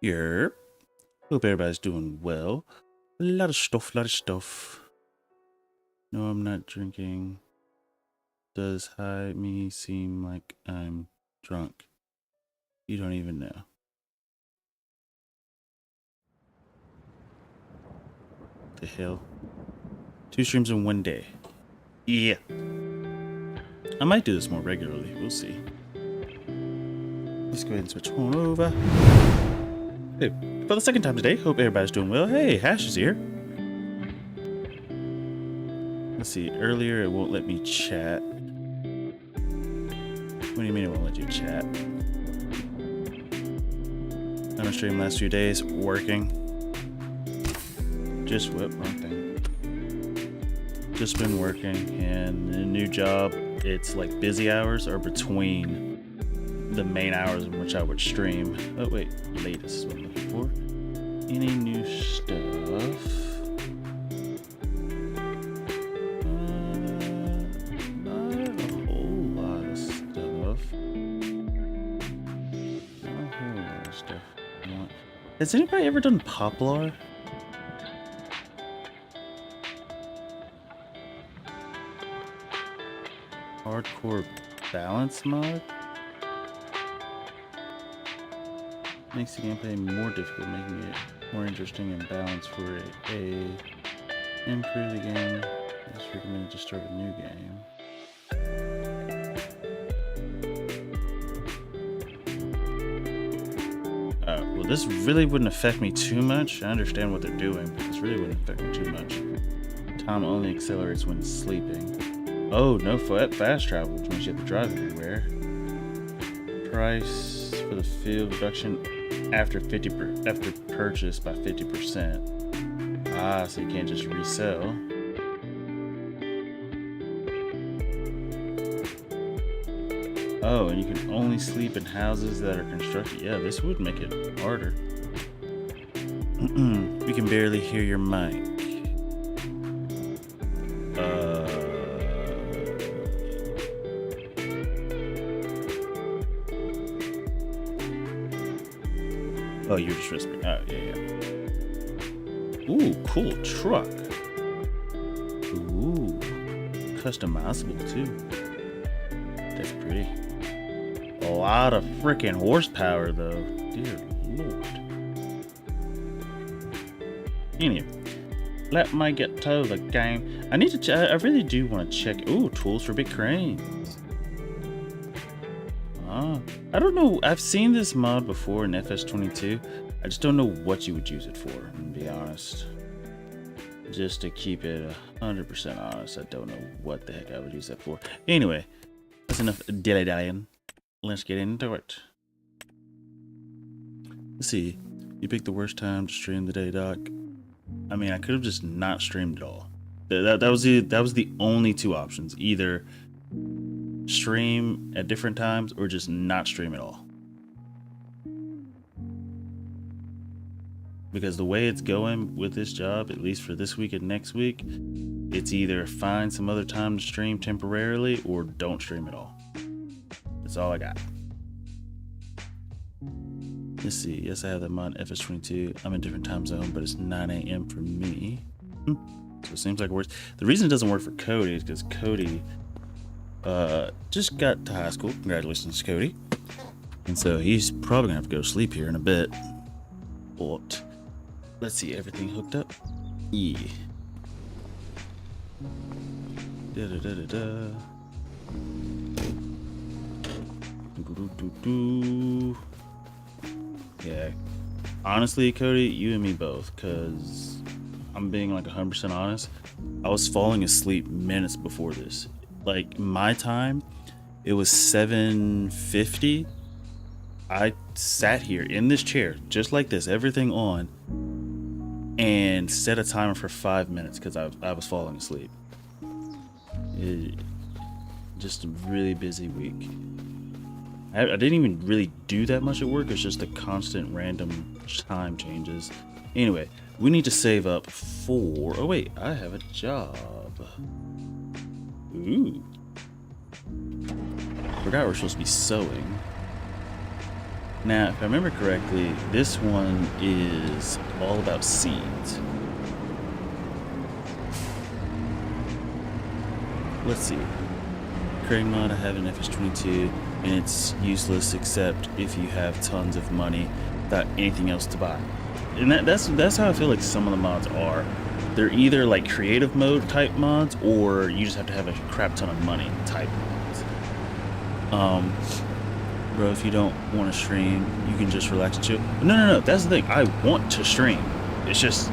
Yep. Hope everybody's doing well. A lot of stuff. No, I'm not drinking. Does me seem like I'm drunk? You don't even know. The hell? 2 streams in 1 day. Yeah. I might do this more regularly. We'll see. Let's go ahead and switch on over. Hey, for the second time today, hope everybody's doing well. Hey, Hash is here. Let's see, earlier it won't let me chat. What do you mean it won't let you chat? I've been streaming the last few days, working. Just wrong thing. Just been working, and the new job, it's like busy hours are between the main hours in which I would stream. Oh wait, latest is what I'm looking for. Any new stuff? Not a whole lot of stuff. Not a whole lot of stuff. Has anybody ever done Poplar? Hardcore balance mod? Makes the gameplay more difficult, making it more interesting and balanced for a improve the game. It's recommended to start a new game. Well, this really wouldn't affect me too much. I understand what they're doing, but this really wouldn't affect me too much. Time only accelerates when sleeping. Oh, no fast travel, which means you have to drive everywhere. Price for the field reduction after purchase by 50%. Ah, so you can't just resell. Oh, and you can only sleep in houses that are constructed. Yeah, this would make it harder. We can barely hear your mic. Oh, you're just whispering. Oh, yeah. Ooh, cool truck. Ooh, customizable too. That's pretty. A lot of freaking horsepower, though. Dear Lord. Anyway, let me get to the game. I need to. I really do want to check. Ooh, tools for big cranes. I don't know. I've seen this mod before in FS22. I just don't know what you would use it for, to be honest. Just to keep it 100% honest, I don't know what the heck I would use that for. Anyway, that's enough dilly-dallying. Let's get into it. Let's see. You picked the worst time to stream the day, Doc. I mean, I could have just not streamed at all. That was the only 2 options. Either stream at different times or just not stream at all. Because the way it's going with this job, at least for this week and next week, it's either find some other time to stream temporarily or don't stream at all. That's all I got. Let's see. Yes, I have them on FS22. I'm in a different time zone, but it's 9 a.m. for me. So it seems like it works. The reason it doesn't work for Cody is because Cody just got to high school. Congratulations, Cody. And so he's probably gonna have to go to sleep here in a bit. But let's see, everything hooked up? Yeah. Da da da da da. Do, do, do. Yeah. Honestly, Cody, you and me both, because I'm being like 100% honest. I was falling asleep minutes before this. Like my time, it was 7:50. I sat here in this chair, just like this, everything on, and set a timer for 5 minutes because I was falling asleep. Just a really busy week. I didn't even really do that much at work. It's just the constant random time changes. Anyway, we need to save up for... Oh wait, I have a job. Ooh. Forgot we're supposed to be sewing. Now, if I remember correctly, this one is all about seeds. Let's see. Creating mod, I have an FS22, and it's useless except if you have tons of money without anything else to buy. And that's how I feel like some of the mods are. They're either like creative mode type mods, or you just have to have a crap ton of money type mods. Bro, if you don't want to stream, you can just relax and chill. No, that's the thing. I want to stream. It's just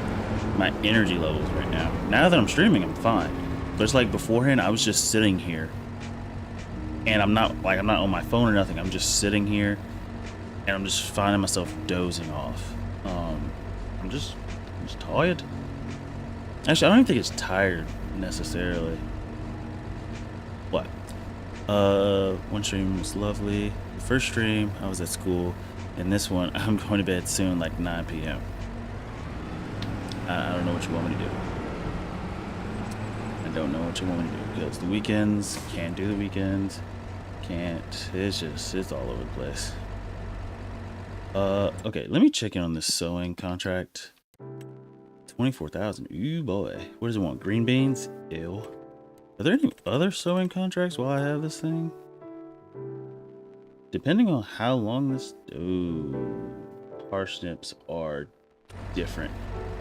my energy levels right now. Now that I'm streaming, I'm fine. But it's like beforehand, I was just sitting here, and I'm not on my phone or nothing. I'm just sitting here, and I'm just finding myself dozing off. I'm just tired. Actually, I don't even think it's tired necessarily. What? One stream was lovely. The first stream, I was at school, and this one, I'm going to bed soon, like 9 p.m. I don't know what you want me to do. I don't know what you want me to do, because the weekends, can't do the weekends, can't, it's all over the place. Okay, let me check in on this sewing contract. 24,000, ooh boy. What does it want, green beans? Ew. Are there any other sewing contracts while I have this thing? Depending on how long this... Ooh, parsnips are different.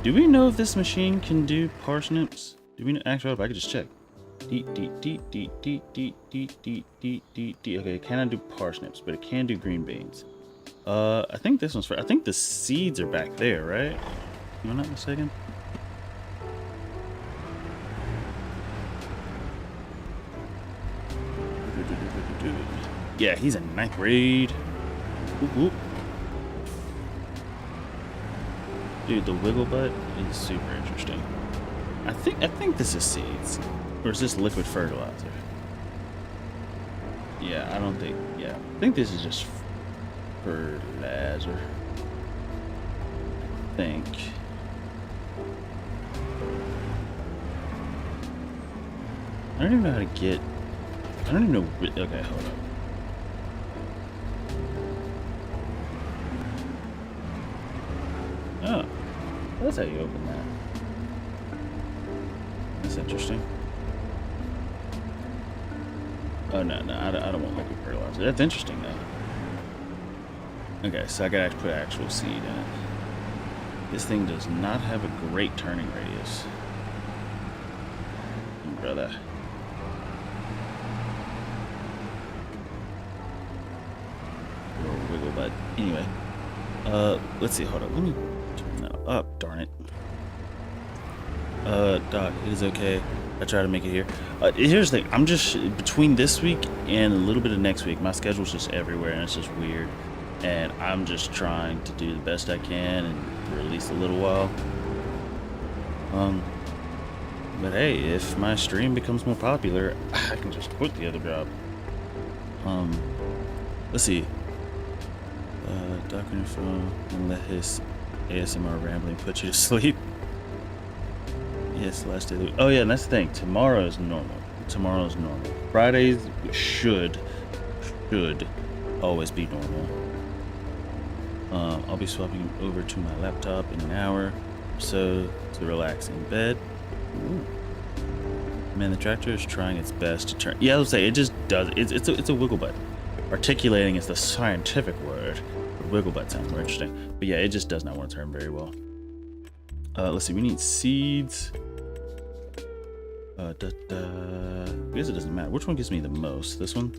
Do we know if this machine can do parsnips? Do we know? Actually, I could just check. Okay, it cannot do parsnips, but it can do green beans. I think this one's for... I think the seeds are back there, right? Am I not mistaken? Yeah, he's in 9th grade. Whoop, whoop. Dude, the wiggle butt is super interesting. I think this is seeds. Or is this liquid fertilizer? Yeah, I don't think... Yeah, I think this is just fertilizer. I think. I don't even know how to get... I don't even know... Okay, hold up. Oh, that's how you open that. That's interesting. Oh, no, I don't want liquid fertilizer. That's interesting, though. Okay, so I gotta put actual seed in it. This thing does not have a great turning radius. Brother. Little wiggle butt. Anyway. Let's see, hold up. Let me turn that up, darn it. Doc, it is okay. I try to make it here. Here's the thing. I'm just, between this week and a little bit of next week, my schedule's just everywhere and it's just weird. And I'm just trying to do the best I can and for at least a little while. But hey, if my stream becomes more popular, I can just quit the other job. Let's see. Doctor phone and let his ASMR rambling put you to sleep. Yes, last day of the week. Oh yeah, and that's the thing. Tomorrow is normal. Tomorrow is normal. Fridays should always be normal. I'll be swapping over to my laptop in an hour or so to relax in bed. Ooh. Man, the tractor is trying its best to turn. Yeah, I would say it just does. It's a wiggle butt. Articulating is the scientific word. Wiggle butt sounds more interesting, but yeah, it just does not want to turn very well. Let's see. We need seeds. I guess it doesn't matter. Which one gives me the most? This one?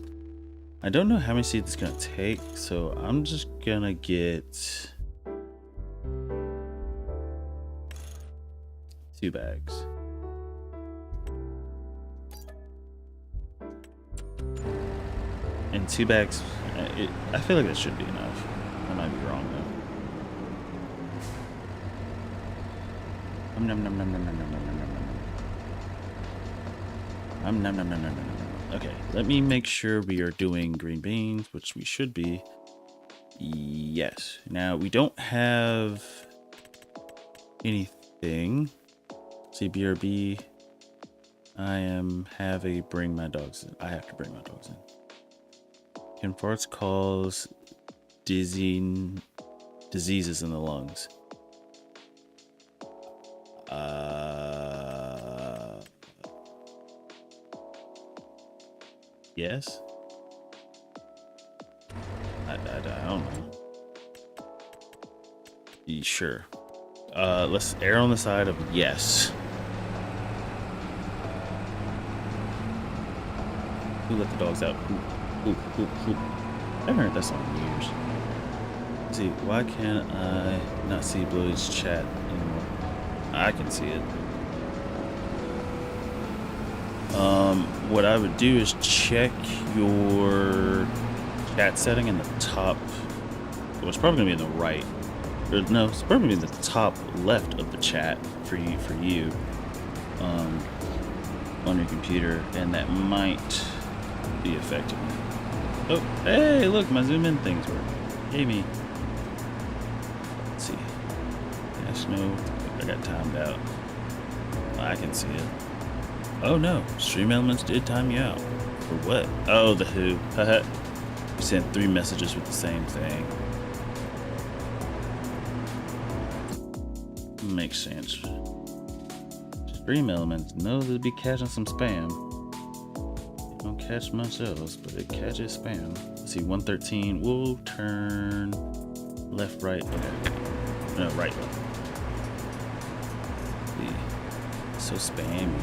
I don't know how many seeds it's gonna take, so I'm just gonna get 2 bags. And 2 bags, I feel like that should be enough. I might be wrong though. Okay, let me make sure we are doing green beans, which we should be. Yes. Now we don't have anything. See, BRB. I have to bring my dogs in. Can farts cause diseases in the lungs? Yes. I don't know. Sure. Let's err on the side of yes. Who let the dogs out? Who? I haven't heard that song in years. Let's see, why can't I not see Bluey's chat anymore? I can see it. What I would do is check your chat setting in the top. Well, it's probably gonna be in the right. Or no, it's probably gonna be in the top left of the chat for you. On your computer, and that might be affecting it. Oh, hey, look, my zoom in things work. Hey, me. Let's see. Yes, no, I got timed out. I can see it. Oh no, Stream Elements did time you out. For what? Oh, the who. Haha. You sent 3 messages with the same thing. Makes sense. Stream Elements know they'll be catching some spam. It don't catch much else, but it catches spam. Let's see, 113. We'll turn left, right. Okay. No, right, left. See. So spammy.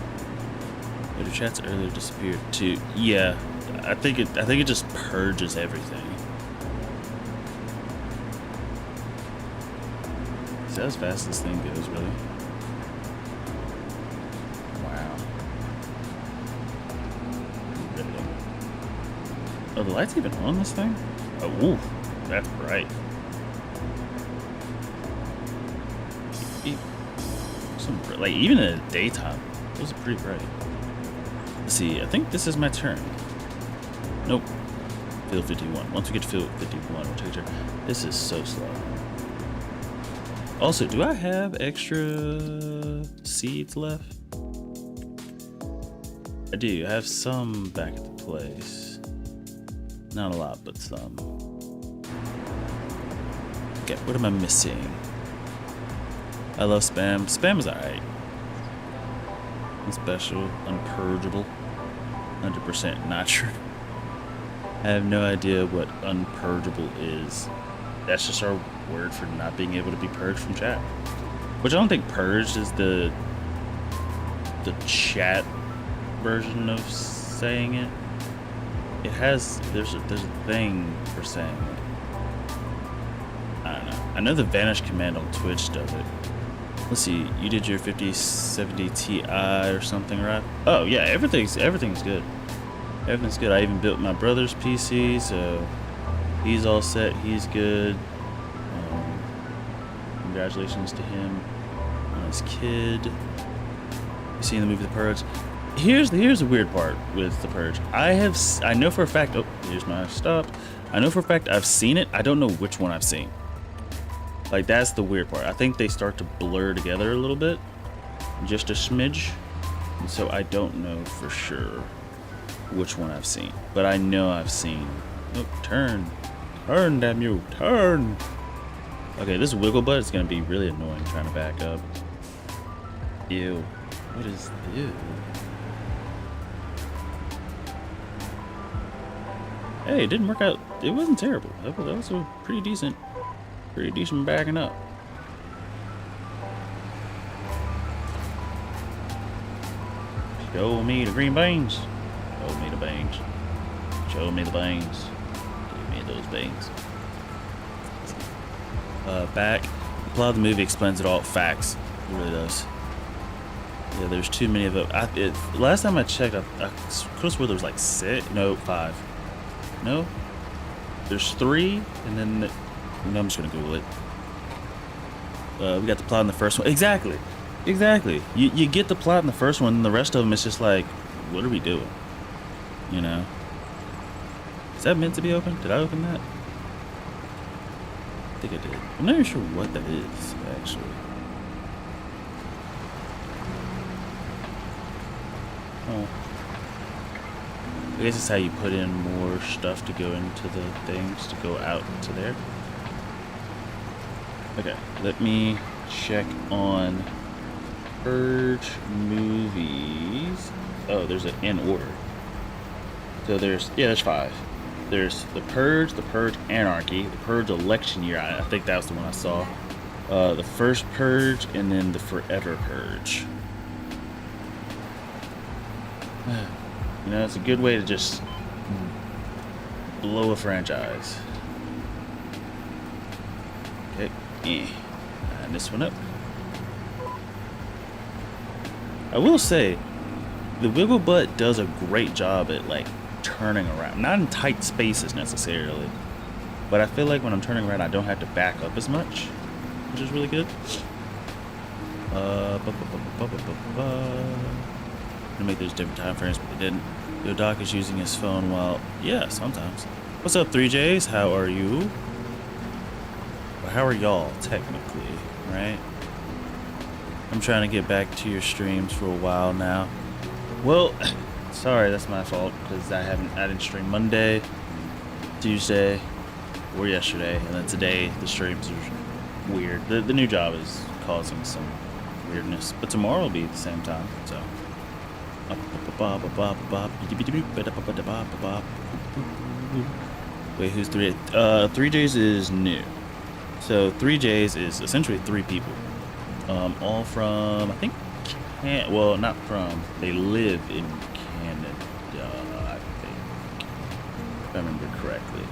But the chats earlier disappeared too. Yeah, I think it just purges everything. Is that as fast as this thing goes, really? Wow. Oh, the light's even on this thing? Oh, ooh, that's bright. Like, even in the daytime, those are pretty bright. Let's see, I think this is my turn. Nope. Field 51. Once we get to field 51, we'll take a turn. This is so slow. Also, do I have extra seeds left? I do. I have some back at the place. Not a lot, but some. Okay, what am I missing? I love spam. Spam is alright. Special, unpurgeable, 100% not true. I have no idea what unpurgeable is. That's just our word for not being able to be purged from chat. Which I don't think purged is the chat version of saying it. It has there's a thing for saying it. I don't know. I know the vanish command on Twitch does it. Let's see, you did your 5070 Ti or something, right? Oh yeah, everything's good. Everything's good. I even built my brother's PC, so he's all set. He's good. Congratulations to him on his kid. You seen the movie The Purge? Here's the weird part with The Purge. I know for a fact. Oh, here's my stop. I know for a fact I've seen it. I don't know which one I've seen. Like, that's the weird part. I think they start to blur together a little bit, just a smidge, and so I don't know for sure which one I've seen, but I know I've seen. Oh, turn, damn you, turn. Okay, this wiggle butt is gonna be really annoying trying to back up. Ew, what is ew? Hey, it didn't work out. It wasn't terrible. That was a pretty decent backing up. Show me the green beans. Show me the beans. Show me the beans. Give me those beans. Back. The plot of the movie explains it all. Facts. It really does. Yeah, there's too many of them. Last time I checked, I could have swore there was like 6. No, 5. No? There's 3, and then... no, I'm just gonna Google it. We got the plot in the first one. Exactly. Exactly. You get the plot in the first one, and the rest of them, it's just like, what are we doing? You know? Is that meant to be open? Did I open that? I think I did. I'm not even sure what that is, actually. Oh. I guess it's how you put in more stuff to go into the things to go out to there. Okay, let me check on Forage movies. Oh, there's an in order. So there's 5. There's The Purge Anarchy, The Purge Election Year. I think that was the one I saw. The First Purge, and then The Forever Purge. You know, it's a good way to just blow a franchise. Okay, and this one up. I will say, the Wiggle Butt does a great job at like turning around. Not in tight spaces necessarily, but I feel like when I'm turning around, I don't have to back up as much, which is really good. To make those different time frames, but they didn't. Yo, Doc is using his phone while... yeah, sometimes. What's up, 3Js? How are you? Or how are y'all, technically, right? I'm trying to get back to your streams for a while now. Well, sorry, that's my fault, because I didn't stream Monday, Tuesday, or yesterday, and then today the streams are weird. The new job is causing some weirdness, but tomorrow will be at the same time, so... Wait, who's 3? 3Js is new. So 3Js is essentially 3 people. All from, I think, well, not from, they live in Canada, I think, if I remember correctly.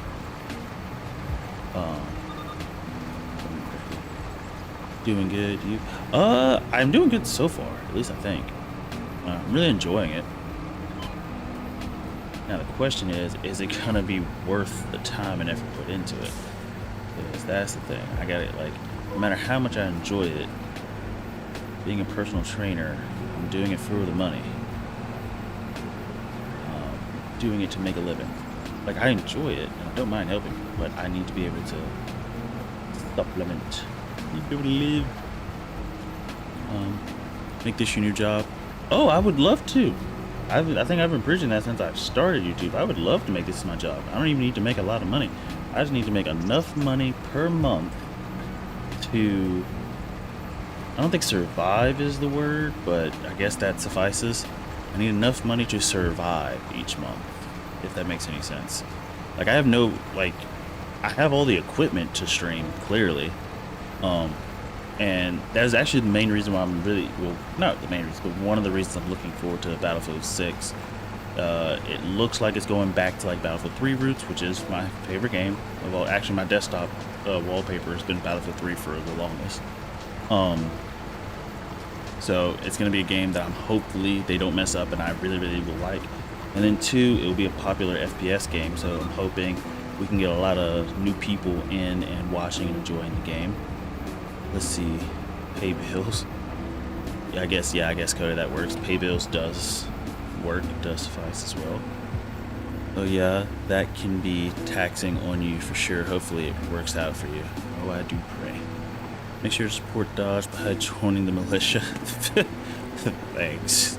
Doing good, you? I'm doing good so far, at least I think. I'm really enjoying it. Now the question is it gonna be worth the time and effort put into it? Because that's the thing. I got it, like, no matter how much I enjoy it, being a personal trainer, I'm doing it for the money. Doing it to make a living. Like, I enjoy it, and I don't mind helping, but I need to be able to supplement. I need to be able to live. Make this your new job. Oh, I would love to. I think I've been preaching that since I started YouTube. I would love to make this my job. I don't even need to make a lot of money. I just need to make enough money per month to... I don't think survive is the word, but I guess that suffices. I need enough money to survive each month, if that makes any sense. Like, I have no, like, I have all the equipment to stream, clearly. And that is actually the main reason why I'm really, well, not the main reason, but one of the reasons I'm looking forward to Battlefield 6. It looks like it's going back to like Battlefield 3 roots, which is my favorite game of all. Actually, my desktop wallpaper has been Battlefield 3 for the longest. So it's going to be a game that I'm hopefully they don't mess up and I really, really will like. And then 2, it will be a popular FPS game, so I'm hoping we can get a lot of new people in and watching and enjoying the game. Let's see, pay bills. Yeah, I guess Cody, that works. Pay bills does work, it does suffice as well. Oh yeah, that can be taxing on you for sure. Hopefully it works out for you. Oh, I do pray. Make sure to support Dodge by joining the militia. Thanks.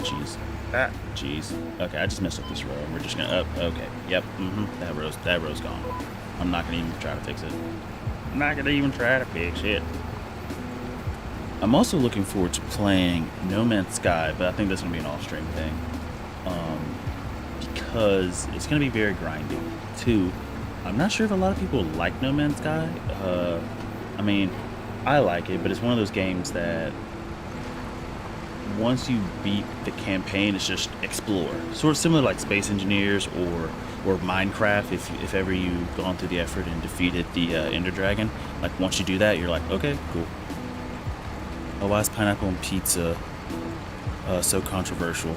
Jeez. Ah, jeez. Okay, I just messed up this row. We're just gonna okay. Yep. That row's gone. I'm not gonna even try to fix it. I'm not gonna even try to fix it. I'm also looking forward to playing No Man's Sky, but I think that's gonna be an off-stream thing. Because it's gonna be very grinding. 2, I'm not sure if a lot of people like No Man's Sky. I mean, I like it, but it's one of those games that once you beat the campaign, it's just explore. Sort of similar to like Space Engineers or Minecraft. If ever you've gone through the effort and defeated the Ender Dragon, like once you do that, you're like, okay, cool. Oh, why is pineapple on pizza so controversial?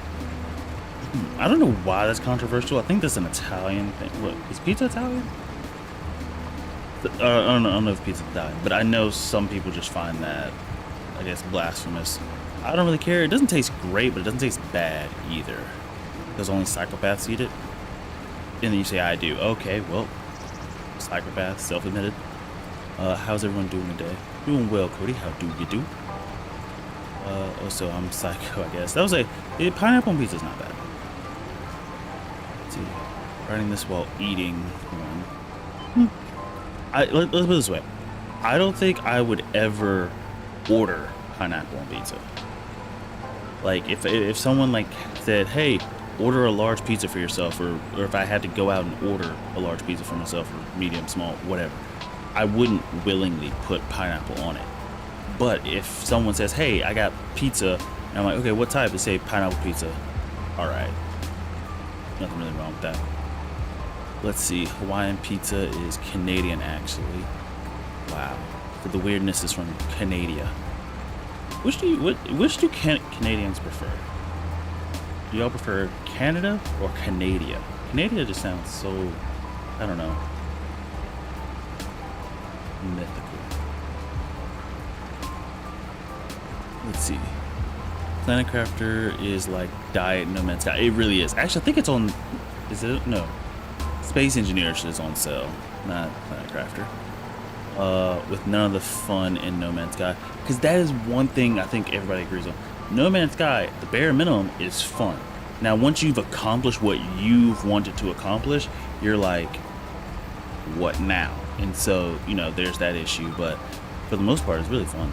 I don't know why that's controversial. I think that's an Italian thing. What, is pizza Italian? I don't know if pizza's Italian, but I know some people just find that, I guess, blasphemous. I don't really care. It doesn't taste great, but it doesn't taste bad either. Because only psychopaths eat it. And then you say, I do. Okay, well, psychopath, self-admitted. How's everyone doing today? Doing well, Cody. How do you do? Oh, so I'm psycho, I guess. That was pineapple on pizza's not bad. Let's see. Writing this while eating one. Let's put it this way. I don't think I would ever order pineapple on pizza. Like, if someone, like, said, hey, order a large pizza for yourself, or if I had to go out and order a large pizza for myself, or medium, small, whatever, I wouldn't willingly put pineapple on it. But if someone says, hey, I got pizza, and I'm like, okay, what type? They say pineapple pizza. All right. Nothing really wrong with that. Let's see. Hawaiian pizza is Canadian, actually. Wow. So the weirdness is from Canada. Which do Canadians prefer? Do y'all prefer Canada or Canada? Canada just sounds so, I don't know, mythical. Let's see. Planet Crafter is like Diet No Man's Sky. It really is. Actually, I think it's on. Is it? No. Space Engineers is on sale, not Planet Crafter. With none of the fun in No Man's Sky, because that is one thing I think everybody agrees on. No Man's Sky, the bare minimum is fun. Now, once you've accomplished what you've wanted to accomplish, you're like, what now? And so, you know, there's that issue. But for the most part, it's really fun.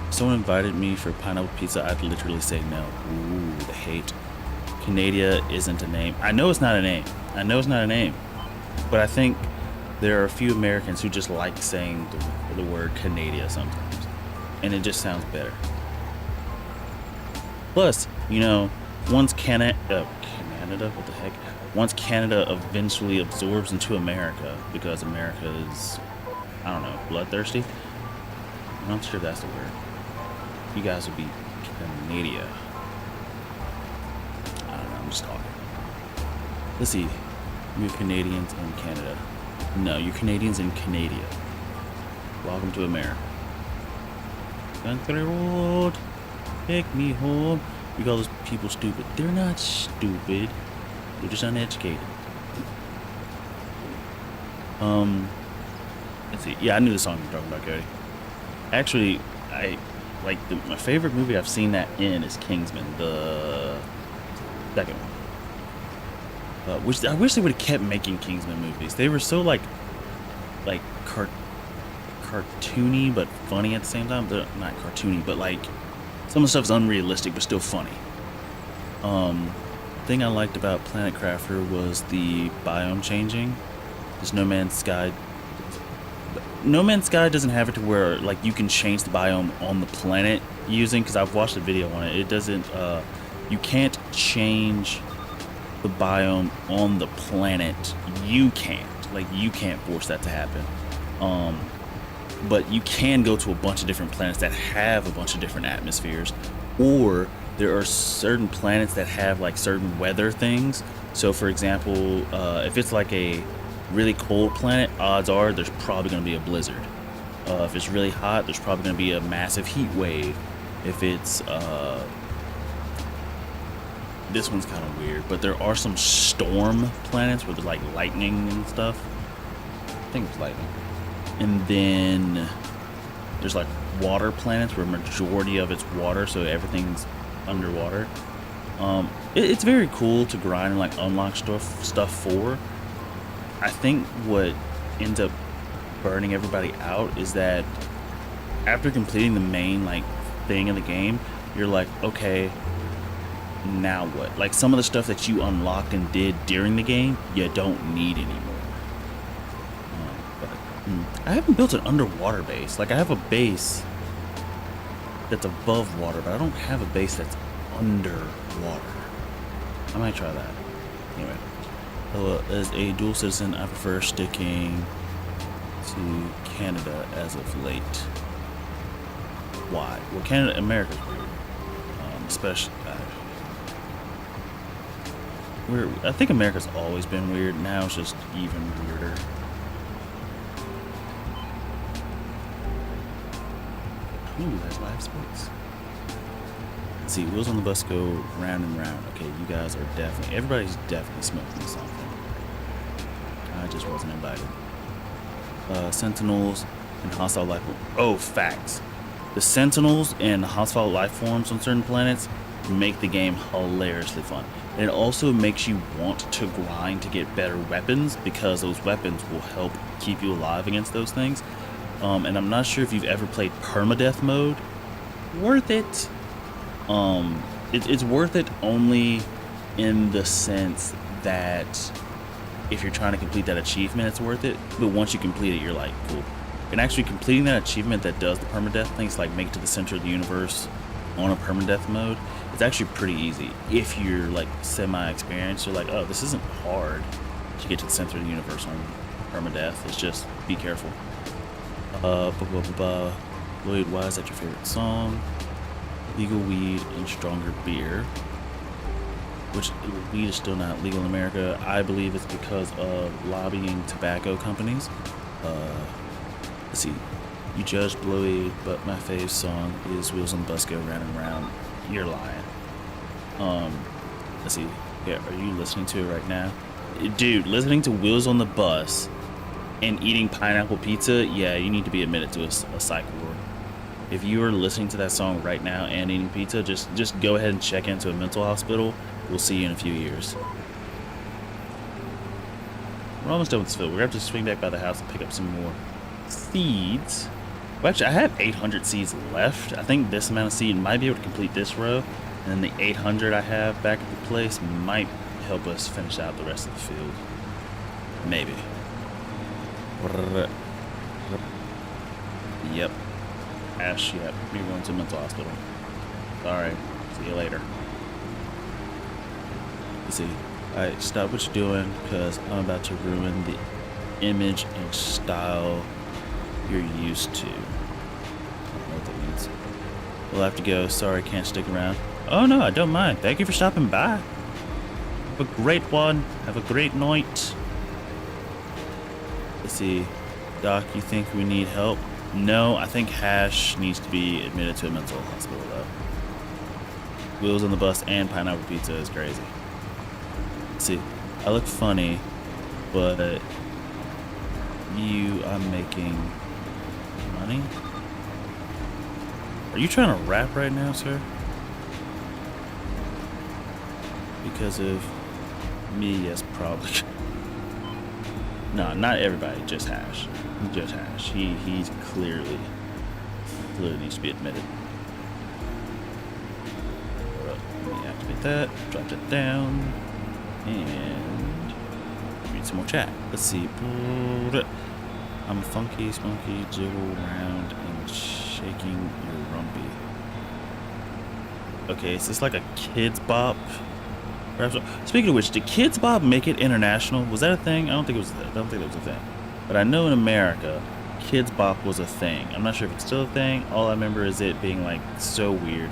If someone invited me for pineapple pizza, I'd literally say no. Ooh, the hate. Canada isn't a name. I know it's not a name. But I think there are a few Americans who just like saying the word Canada sometimes. And it just sounds better. Plus, you know, once Canada, what the heck? Once Canada eventually absorbs into America, because America is, I don't know, bloodthirsty. I'm not sure if that's the word. You guys would be Canada. I don't know, I'm just talking. Let's see. You're Canadians in Canada. No, you're Canadians in Canada. Welcome to America. Country road, take me home. You call those people stupid. They're not stupid. They're just uneducated. Let's see. Yeah, I knew the song you were talking about, Cody. Actually, my favorite movie I've seen that in is Kingsman, the second one. Which I wish they would have kept making Kingsman movies. They were so like cartoony but funny at the same time. They're not cartoony, but like some of the stuff's unrealistic but still funny. Thing I liked about Planet Crafter was the biome changing. There's No Man's Sky. No Man's Sky doesn't have it to where like you can change the biome on the planet using, because I've watched a video on it. It doesn't. You can't change the biome on the planet. You can't. Like, you can't force that to happen. But you can go to a bunch of different planets that have a bunch of different atmospheres, or there are certain planets that have like certain weather things. So for example, if it's like a really cold planet, odds are there's probably going to be a blizzard. If it's really hot, there's probably going to be a massive heat wave. If it's this one's kind of weird, but there are some storm planets where there's like lightning and stuff. I think it's lightning. And then there's like water planets where majority of it's water, so everything's underwater. It's very cool to grind and like unlock stuff for. I think what ends up burning everybody out is that after completing the main like thing in the game, you're like, okay, now what? Like some of the stuff that you unlocked and did during the game, you don't need anymore. I haven't built an underwater base. Like, I have a base that's above water, but I don't have a base that's underwater. I might try that. Anyway, as a dual citizen, I prefer sticking to Canada as of late. Why? Well, Canada, America's weird. Especially, I think America's always been weird. Now it's just even weirder. Ooh, that's live sports. Let's see, wheels on the bus go round and round. Okay, you guys are definitely, everybody's definitely smoking something. I just wasn't invited. Sentinels and hostile life forms. Oh, facts. The Sentinels and hostile life forms on certain planets make the game hilariously fun. And it also makes you want to grind to get better weapons, because those weapons will help keep you alive against those things. And I'm not sure if you've ever played permadeath mode. Worth it. It's worth it only in the sense that if you're trying to complete that achievement, it's worth it. But once you complete it, you're like, cool. And actually completing that achievement that does the permadeath things, like make it to the center of the universe on a permadeath mode, it's actually pretty easy. If you're like semi-experienced, you're like, oh, this isn't hard to get to the center of the universe on permadeath. It's just be careful. Lloyd, why is that your favorite song? Legal weed and stronger beer. Which weed is still not legal in America. I believe it's because of lobbying tobacco companies. Let's see. You judge Blowy, but my fave song is Wheels on the Bus Go Round and Round. You're lying. Let's see. Yeah, are you listening to it right now? Dude, listening to Wheels on the Bus and eating pineapple pizza, yeah, you need to be admitted to a psych ward. If you are listening to that song right now and eating pizza, just go ahead and check into a mental hospital. We'll see you in a few years. We're almost done with this field. We're going to have to swing back by the house and pick up some more seeds. Well, actually, I have 800 seeds left. I think this amount of seed might be able to complete this row. And then the 800 I have back at the place might help us finish out the rest of the field. Maybe. Yep. Ash, yep. You're going to a mental hospital. Alright. See you later. Let's see. Alright, stop what you're doing, because I'm about to ruin the image and style you're used to. I don't know what that means. We'll have to go. Sorry, can't stick around. Oh no, I don't mind. Thank you for stopping by. Have a great one. Have a great night. Let's see. Doc, you think we need help? No, I think Hash needs to be admitted to a mental hospital, though. Wheels on the bus and pineapple pizza is crazy. Let's see. I look funny, but you are making money? Are you trying to rap right now, sir? Because of me, yes, probably. No, not everybody, just Hash. Just Hash. He's clearly needs to be admitted. Let me activate that, drop that down, and read some more chat. Let's see. I'm funky, spunky, jiggle around and shaking your rumpy. Okay, is this like a Kids Bop? Speaking of which, did Kids Bop make it international? Was that a thing? I don't think it was. I don't think that was a thing. But I know in America, Kids Bop was a thing. I'm not sure if it's still a thing. All I remember is it being like so weird.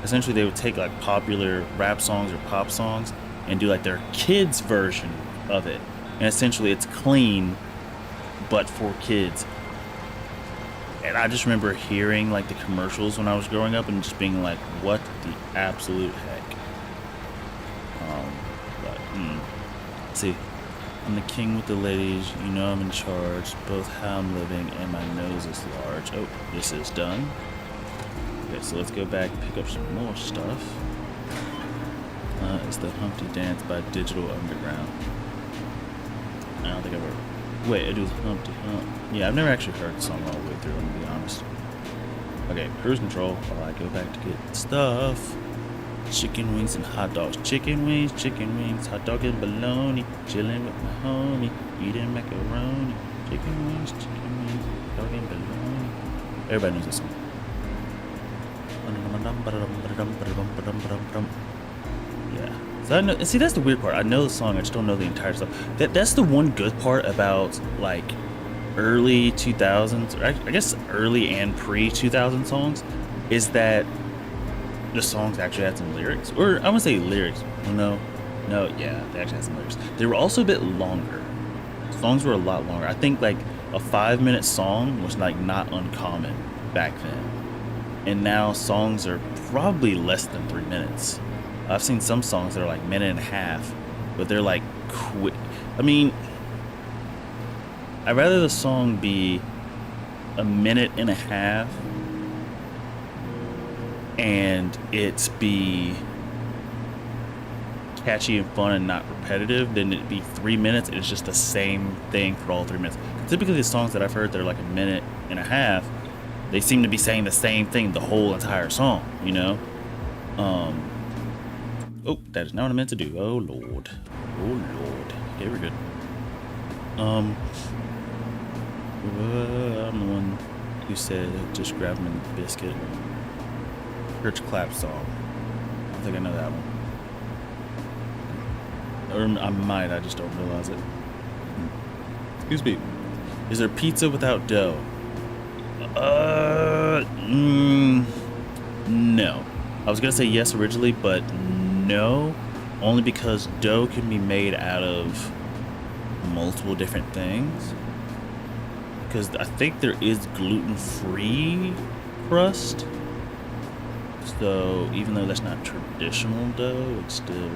Essentially, they would take like popular rap songs or pop songs and do like their kids version of it. And essentially, it's clean, but for kids. And I just remember hearing like the commercials when I was growing up and just being like, what the absolute heck? Let's see. I'm the king with the ladies, you know I'm in charge, both how I'm living and my nose is large. Oh, this is done. Okay, so let's go back and pick up some more stuff. It's the Humpty Dance by Digital Underground. I don't think I've ever... Wait, I do the Humpty Hump. Yeah, I've never actually heard the song all the way through, I'm gonna be honest. Okay, cruise control while I go back to get stuff. Chicken wings and hot dogs. Chicken wings, hot dog and bologna. Chilling with my homie, eating macaroni. Chicken wings, doggy balloon. Everybody knows this song. Yeah. So I know, see, that's the weird part. I know the song, I just don't know the entire song. That's the one good part about like early 2000s, or I guess early and pre-2000 songs, is that the songs actually had some lyrics. Or I wouldn't say lyrics. No, yeah, they actually had some lyrics. They were also a bit longer. Songs were a lot longer. I think like a 5-minute song was like not uncommon back then. And now songs are probably less than 3 minutes. I've seen some songs that are like a minute and a half, but they're like quick. I mean, I'd rather the song be a minute and a half and it be catchy and fun and not repetitive than it be 3 minutes and it's just the same thing for all 3 minutes. Typically the songs that I've heard that are like a minute and a half, they seem to be saying the same thing the whole entire song, you know? Oh, that is not what I meant to do. Oh Lord. Oh Lord. Okay, we're good. I'm the one who said just grab him a biscuit. Church clap song. I think I know that one. Or I might, I just don't realize it. Excuse me. Is there pizza without dough? No. I was gonna say yes originally, but no. Only because dough can be made out of multiple different things. Because I think there is gluten-free crust. So even though that's not traditional dough, it's still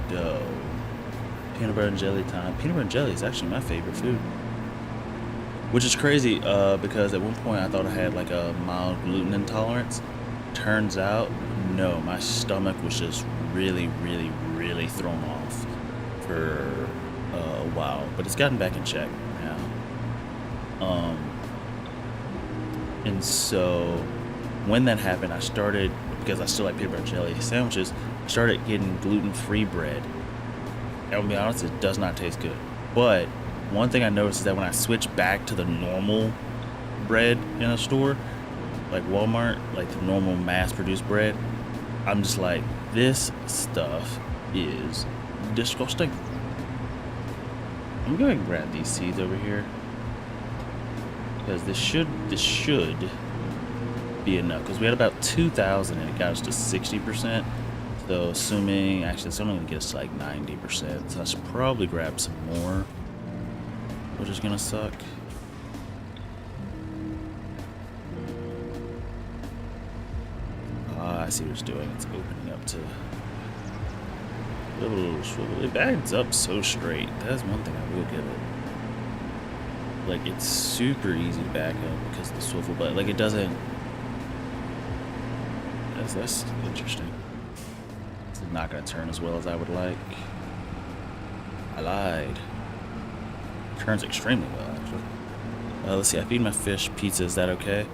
dough. Peanut butter and jelly time. Peanut butter and jelly is actually my favorite food. Which is crazy because at one point I thought I had like a mild gluten intolerance. Turns out, no, my stomach was just really, really, really thrown off for a while. But it's gotten back in check now. And so when that happened, I started, because I still like peanut butter and jelly sandwiches, I started getting gluten-free bread. I'll be honest, it does not taste good. But one thing I noticed is that when I switch back to the normal bread in a store, like Walmart, like the normal mass-produced bread, I'm just like, this stuff is disgusting. I'm going to grab these seeds over here because this should be enough, because we had about 2,000 and it got us to 60%. So assuming, actually it's only going to get us like 90%, so I should probably grab some more, which is going to suck. I see what it's doing. It's opening up to a little swivel. It backs up so straight. That's one thing I will give it. Like, it's super easy to back up because of the swivel, but like it doesn't. That's interesting. It's not going to turn as well as I would like. I lied. It turns extremely well, actually. Let's see. I feed my fish pizza. Is that okay?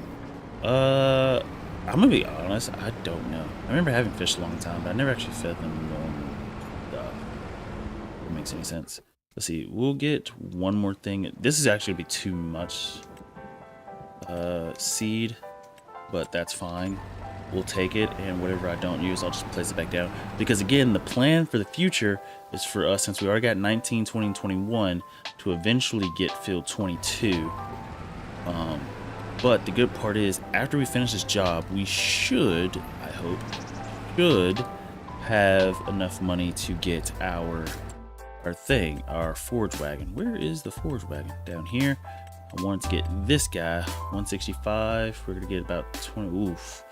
I'm gonna be honest, I don't know. I remember having fish a long time, but I never actually fed them normal stuff. If it makes any sense. Let's see, we'll get one more thing. This is actually gonna be too much seed, but that's fine. We'll take it, and whatever I don't use, I'll just place it back down. Because again, the plan for the future is for us, since we already got 19, 20, and 21, to eventually get field 22. But the good part is, after we finish this job, we should, I hope, have enough money to get our forage wagon. Where is the forage wagon? Down here. I wanted to get this guy, 165. We're gonna get about 20. Oof.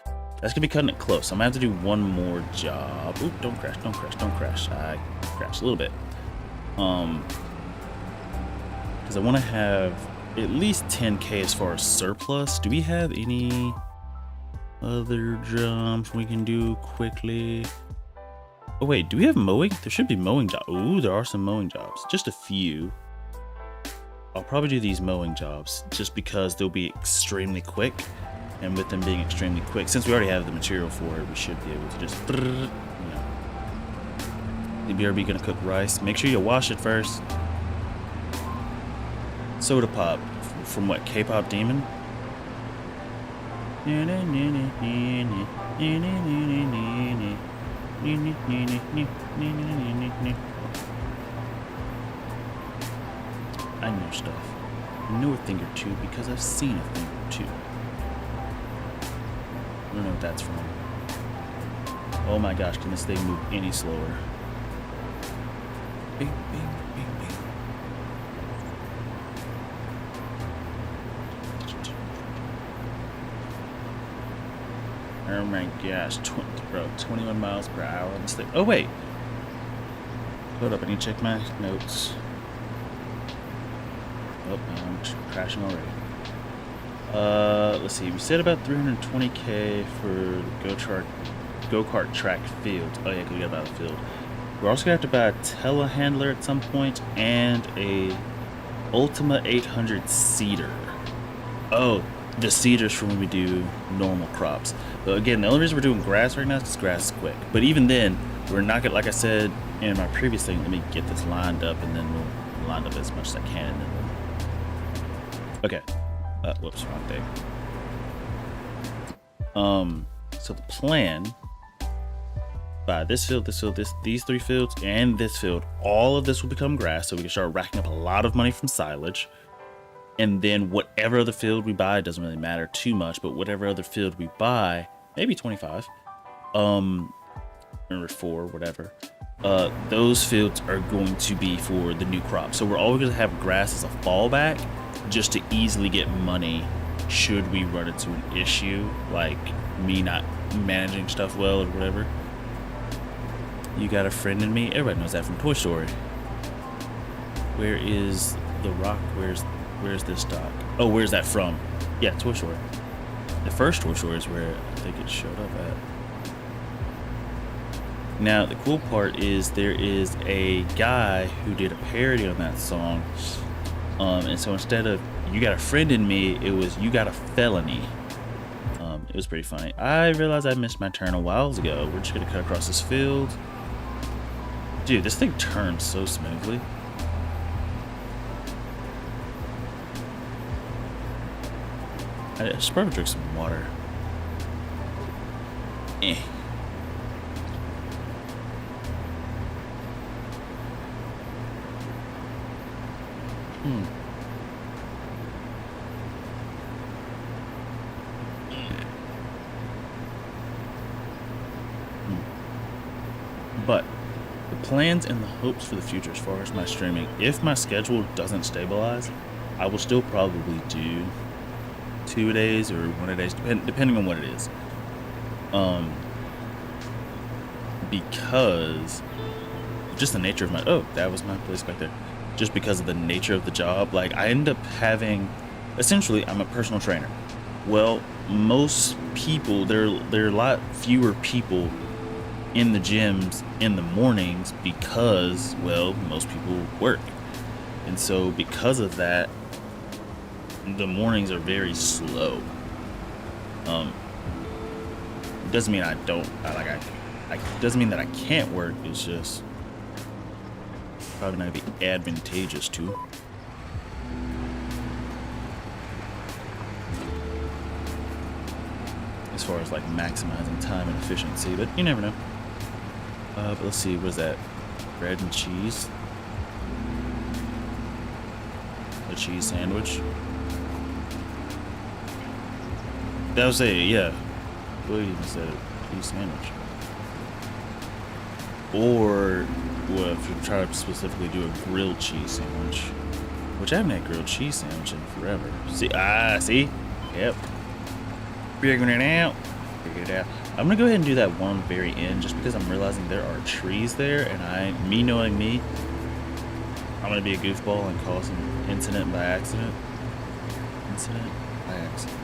That's gonna be cutting it close. I'm gonna have to do one more job. Oop, don't crash, don't crash, don't crash. I crashed a little bit. Because I want to have at least 10k as far as surplus. Do we have any other jobs we can do quickly? Oh wait, do we have mowing? There should be mowing jobs. Ooh, there are some mowing jobs. Just a few. I'll probably do these mowing jobs just because they'll be extremely quick. And with them being extremely quick, since we already have the material for it, we should be able to just, you know. The BRB gonna cook rice. Make sure you wash it first. soda pop from what, K-pop Demon? I know stuff. I know a thing or two because I've seen a thing or two. I don't know what that's from. Oh my gosh, can this thing move any slower? Bing, bing, bing, bing. Oh my gosh, 21 miles per hour on this thing. Oh wait. Hold up, I need to check my notes. Oh, I'm crashing already. Let's see. We said about 320k for the go-kart track field. Oh yeah, we got about a field. We're also gonna have to buy a telehandler at some point and a Ultima 800 seeder. Oh, the seeders for when we do normal crops. But again, the only reason we're doing grass right now is because grass is quick. But even then, we're not gonna, like I said in my previous thing, let me get this lined up and then we'll line up as much as I can and then we'll... Okay. Whoops, wrong thing. So the plan, by this field, these 3 fields, and this field, all of this will become grass, so we can start racking up a lot of money from silage. And then whatever other field we buy, it doesn't really matter too much, but whatever other field we buy, maybe 25, or 4, whatever, those fields are going to be for the new crop. So we're always going to have grass as a fallback, just to easily get money should we run into an issue like me not managing stuff well or whatever. You got a friend in me? Everybody knows that from Toy Story. Where is the rock? Where's this dock? Oh, where's that from? Yeah, Toy Story. The first Toy Story is where I think it showed up at. Now the cool part is there is a guy who did a parody on that song. And so instead of "you got a friend in me," it was "you got a felony." It was pretty funny. I realized I missed my turn a while ago. We're just gonna cut across this field. Dude, this thing turns so smoothly. I should probably drink some water. But the plans and the hopes for the future as far as my streaming, if my schedule doesn't stabilize, I will still probably do 2 days or 1 a day, depending on what it is. Because just the nature of my, oh, that was my place back there. Just because of the nature of the job, like I end up having, essentially, I'm a personal trainer. Well, most people, there are a lot fewer people in the gyms in the mornings because, well, most people work. And so because of that, the mornings are very slow. It doesn't mean I don't, doesn't mean that I can't work. It's just probably not gonna be advantageous to. As far as like maximizing time and efficiency, but you never know. But let's see, what is that? Bread and cheese? A cheese sandwich? That was yeah. What even said it? Cheese sandwich. Or, well, if you try to specifically do a grilled cheese sandwich, which I haven't had grilled cheese sandwich in forever. See? See? Yep. Figuring it out. Figured it out. I'm gonna go ahead and do that one very end just because I'm realizing there are trees there, and me knowing me, I'm gonna be a goofball and cause an incident by accident. Incident by accident.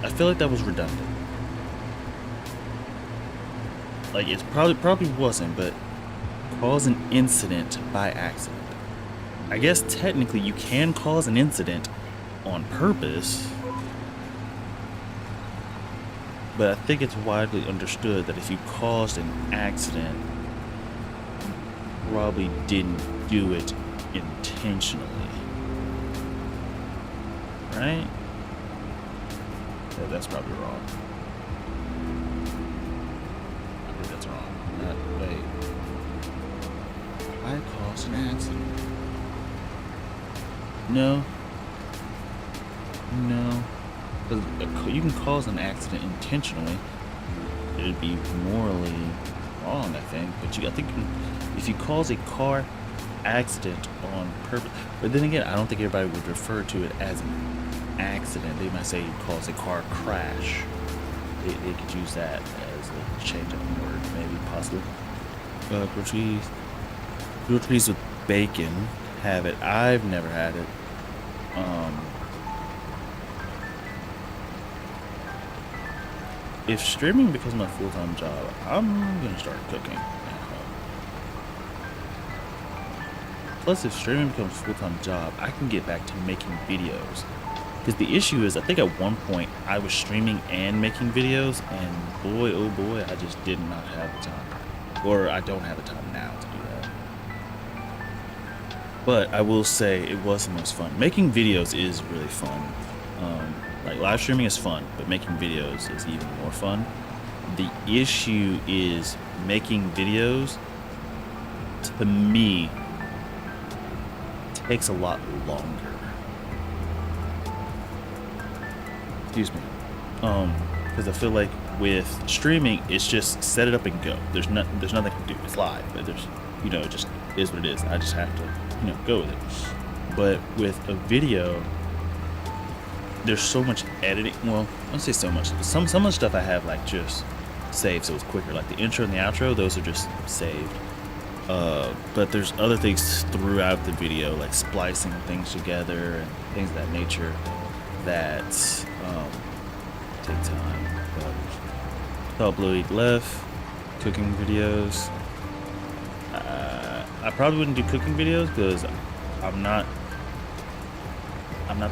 I feel like that was redundant. Like it's probably wasn't, but cause an incident by accident. I guess technically you can cause an incident on purpose. But I think it's widely understood that if you caused an accident, you probably didn't do it intentionally. Right? Yeah, that's probably wrong. I think that's wrong. Wait. I caused an accident. No. No. You can cause an accident intentionally. It'd be morally wrong, I think. But I think if you cause a car accident on purpose, but then again, I don't think everybody would refer to it as an accident. They might say you cause a car crash. They could use that as a change of word, maybe, possibly. Grilled cheese with bacon. Have it. I've never had it. If streaming becomes my full-time job, I'm gonna start cooking at home. Plus, if streaming becomes a full-time job, I can get back to making videos. Because the issue is, I think at one point I was streaming and making videos, and boy, oh boy, I just did not have the time. Or I don't have the time now to do that. But I will say it was the most fun. Making videos is really fun. Like live streaming is fun, but making videos is even more fun. The issue is making videos, to me, takes a lot longer. Excuse me. Because I feel like with streaming, it's just set it up and go. There's nothing to do. It's live, but there's, it just is what it is. I just have to, go with it. But with a video, there's so much editing. Well, I don't say so much. Some of the stuff I have like just saved, so it's quicker. Like the intro and the outro, those are just saved. But there's other things throughout the video, like splicing things together and things of that nature that take time. But Blue Eat Left, cooking videos. I probably wouldn't do cooking videos because I'm not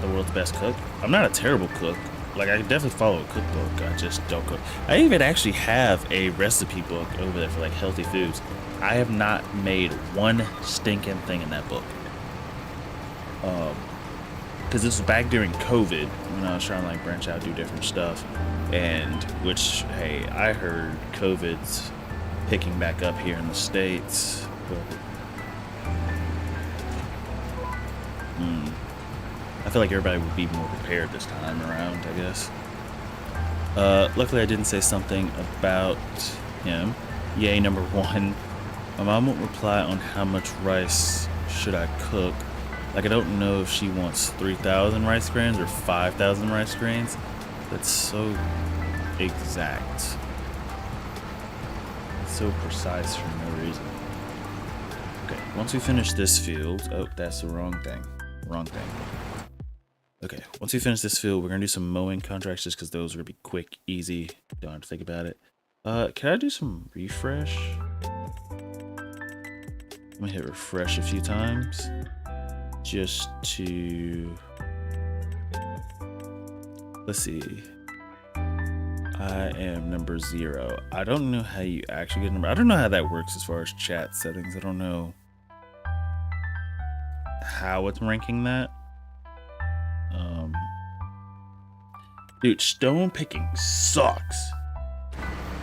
the world's best cook. I'm not a terrible cook. Like, I can definitely follow a cookbook. I just don't cook. I even actually have a recipe book over there for like healthy foods. I have not made one stinking thing in that book. Because this was back during COVID when I was trying to like branch out, do different stuff. And which, hey, I heard COVID's picking back up here in the States. But, I feel like everybody would be more prepared this time around, I guess. Luckily, I didn't say something about him. Yay, number one. My mom won't reply on how much rice should I cook. Like, I don't know if she wants 3,000 rice grains or 5,000 rice grains. That's so exact. It's so precise for no reason. Okay, once we finish this field... Oh, that's the wrong thing. Wrong thing. Okay, once we finish this field, we're gonna do some mowing contracts just because those are gonna be quick, easy. Don't have to think about it. Can I do some refresh? I'm gonna hit refresh a few times just to... Let's see. I am number 0. I don't know how you actually get a number. I don't know how that works as far as chat settings. I don't know how it's ranking that. Dude, stone picking sucks.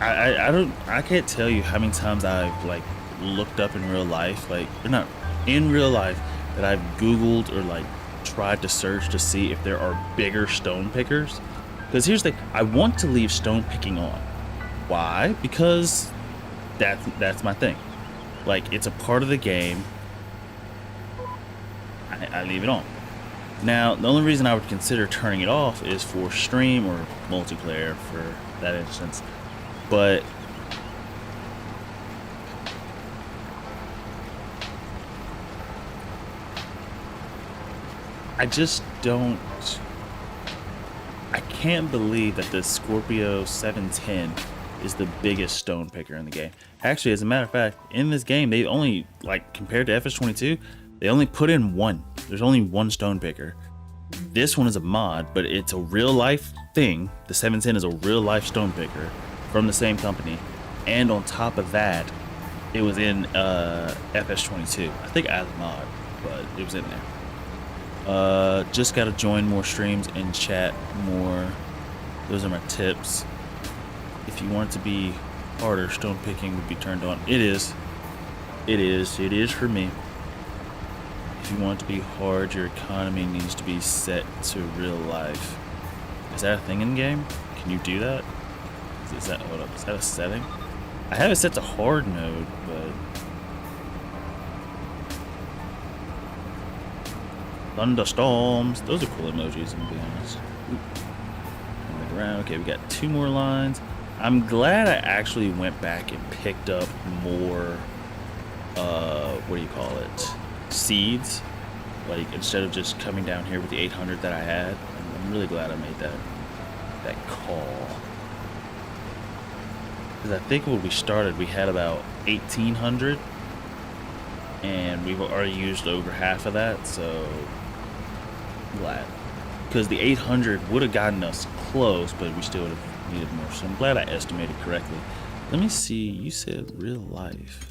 I can't tell you how many times I've like looked up in real life, like, or not in real life, that I've Googled or like tried to search to see if there are bigger stone pickers. Because here's the thing, I want to leave stone picking on. Why? Because that's my thing. Like, it's a part of the game. I leave it on. Now, the only reason I would consider turning it off is for stream or multiplayer for that instance. But I just don't... I can't believe that the Scorpio 710 is the biggest stone picker in the game. Actually, as a matter of fact, in this game, they only, like, compared to FS22, they only put in one. There's only one stone picker. This one is a mod, but it's a real life thing, the 710, is a real life stone picker from the same company, and on top of that, it was in FS22. I think as a mod, but it was in there. Just gotta join more streams and chat more. Those are my tips. If you want it to be harder, stone picking would be turned on. It is for me. If you want it to be hard, your economy needs to be set to real life. Is that a thing in game? Can you do that? Is that, hold up, is that a setting? I have it set to hard mode, but thunderstorms. Those are cool emojis, I'm gonna be honest. Around. Okay, we got 2 more lines. I'm glad I actually went back and picked up more what do you call it, seeds, like instead of just coming down here with the 800 that I had. I'm really glad I made that call, because I think when we started we had about 1800 and we've already used over half of that, so I'm glad, because the 800 would have gotten us close, but we still would have needed more. So I'm glad I estimated correctly. Let me see, you said real life.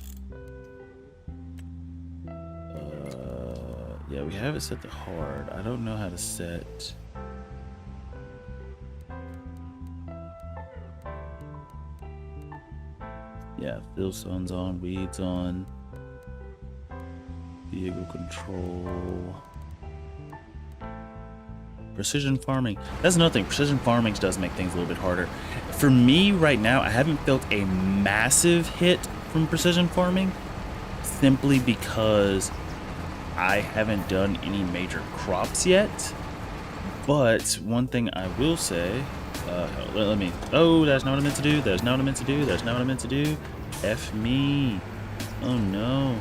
Yeah, we have it set to hard. I don't know how to set. Yeah, fill zones on, weeds on, vehicle control. Precision farming. That's another thing. Precision farming does make things a little bit harder. For me right now, I haven't felt a massive hit from precision farming, simply because I haven't done any major crops yet. But one thing I will say, let me, oh, that's not what I meant to do. That's not what I meant to do. That's not what I meant to do. F me. Oh no.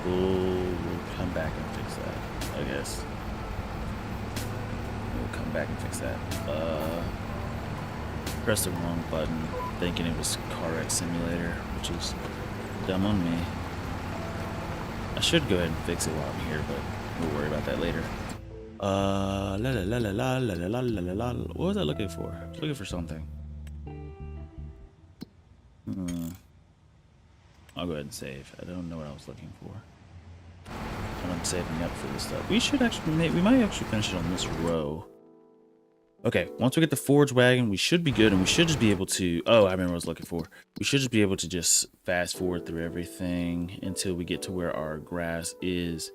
Well, we'll come back and fix that, I guess. We'll come back and fix that. Pressed the wrong button, thinking it was TheRelaxedMovement, which is dumb on me. I should go ahead and fix it while I'm here, but we'll worry about that later. La la la la la la la la la la. What was I looking for? I was looking for something. I'll go ahead and save. I don't know what I was looking for. And I'm saving up for this stuff. We should actually, we might actually finish it on this row. Okay, once we get the Forage Wagon, we should be good, and we should just be able to, oh, I remember what I was looking for. We should just be able to just fast forward through everything until we get to where our grass is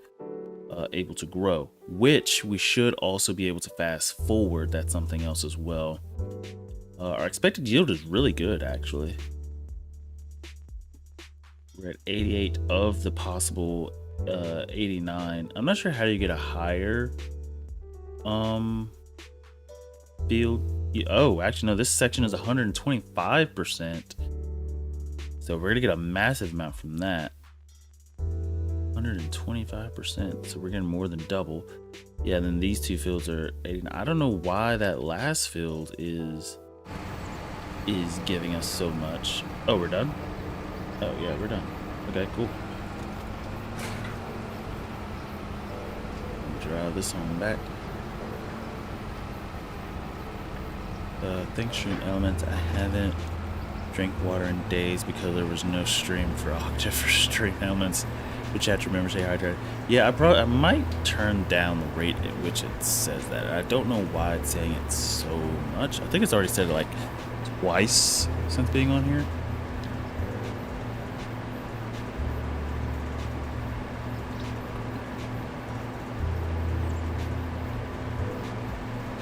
able to grow, which we should also be able to fast forward. That's something else as well. Our expected yield is really good, actually. We're at 88 of the possible 89. I'm not sure how you get a higher field. Oh, actually no, this section is 125%, so we're gonna get a massive amount from that. 125%, so we're getting more than double. Yeah, then these two fields are 89. I don't know why that last field is giving us so much. Oh, we're done? Oh yeah, we're done. Okay, cool. Drive this one back. Thanks stream elements. I haven't drank water in days because there was no stream for Octa for stream elements. But chat, remember, stay hydrated. Yeah, I might turn down the rate at which it says that. I don't know why it's saying it so much. I think it's already said it like twice since being on here.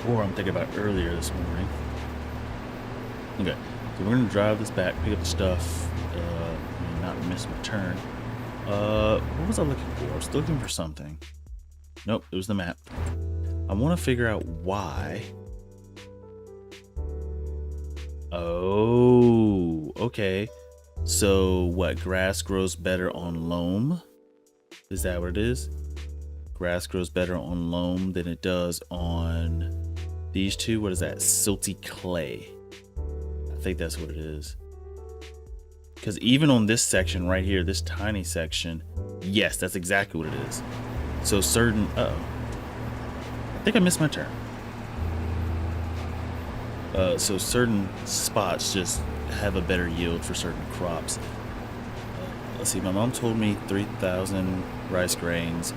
Or I'm thinking about earlier this morning. Okay, so we're gonna drive this back, pick up the stuff, and not miss my turn. What was I looking for? I was looking for something. Nope, it was the map. I want to figure out why. Oh, okay. So what? Grass grows better on loam? Is that what it is? Grass grows better on loam than it does on these two. What is that? Silty clay. I think that's what it is. Because even on this section right here, this tiny section, yes, that's exactly what it is. So certain, think I missed my turn. So certain spots just have a better yield for certain crops. Let's see, my mom told me 3,000 rice grains.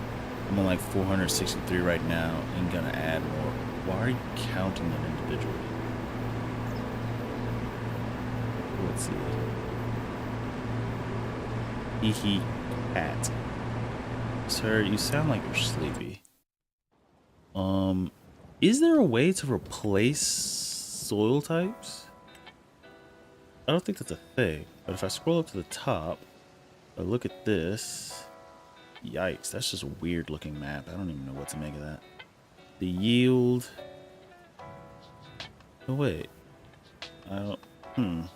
I'm on like 463 right now and gonna add more. Why are you counting them individually? Let's see. Hee cat. Sir, you sound like you're sleepy. Is there a way to replace soil types? I don't think that's a thing, but if I scroll up to the top, I look at this. Yikes, that's just a weird looking map. I don't even know what to make of that. The yield. Oh wait. I don't.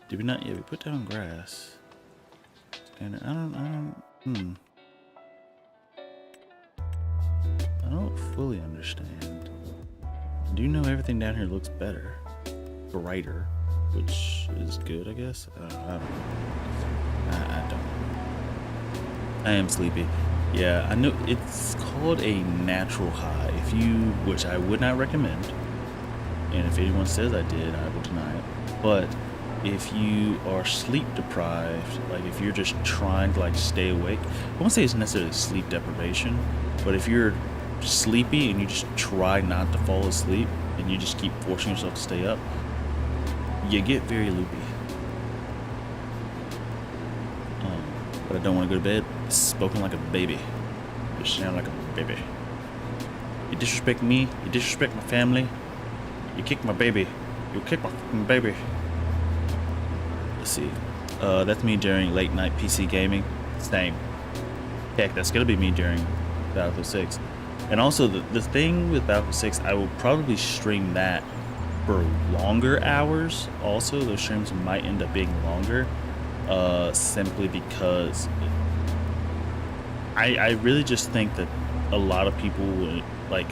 Did we not? Yeah, we put down grass. And I don't fully understand. I do know everything down here looks better, brighter, which is good, I guess. I don't know. I don't know. I am sleepy. Yeah, I know it's called a natural high. If you, which I would not recommend, and if anyone says I did, I will deny it. But if you are sleep deprived, like if you're just trying to like stay awake, I won't say it's necessarily sleep deprivation, but if you're sleepy and you just try not to fall asleep and you just keep forcing yourself to stay up, you get very loopy. But I don't want to go to bed spoken like a baby. You sound like a baby. You disrespect me, you disrespect my family, you kick my baby, you kick my fucking baby. Let's see. That's me during late night PC gaming. Same. Heck, that's gonna be me during Battlefield 6. And also the thing with Battlefield 6, I will probably stream that for longer hours. Also, those streams might end up being longer, simply because I really just think that a lot of people would like.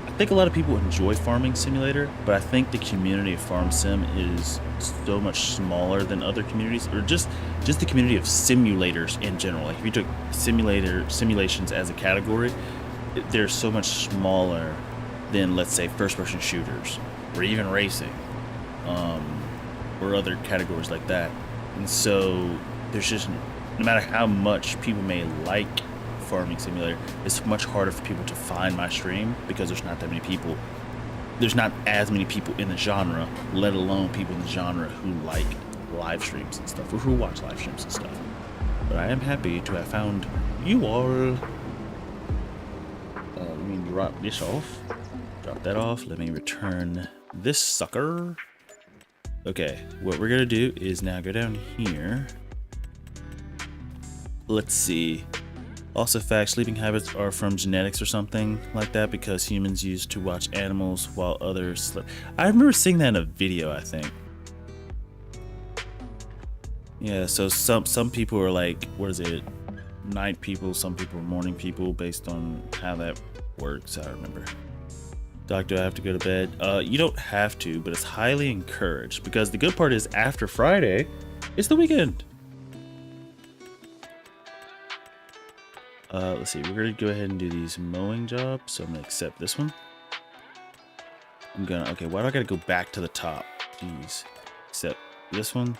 I think a lot of people enjoy Farming Simulator, but I think the community of Farm Sim is so much smaller than other communities, or just the community of simulators in general. Like if you took simulations as a category, they're so much smaller than, let's say, first-person shooters or even racing, or other categories like that. And so there's just, no matter how much people may like Farming Simulator, it's much harder for people to find my stream because there's not that many people. There's not as many people in the genre, let alone people in the genre who like live streams and stuff, or who watch live streams and stuff. But I am happy to have found you all. Let me drop this off. Drop that off. Let me return this sucker. Okay, what we're gonna do is now go down here. Let's see. Also, fact, sleeping habits are from genetics or something like that, because humans used to watch animals while others slept. I remember seeing that in a video, I think. Yeah, so some people are like, what is it, night people, some people are morning people, based on how that works. I remember. Doc, do I have to go to bed? You don't have to, but it's highly encouraged, because the good part is after Friday, it's the weekend. Let's see, we're gonna go ahead and do these mowing jobs, so I'm gonna accept this one. Okay, why do I gotta go back to the top? Jeez. Accept this one,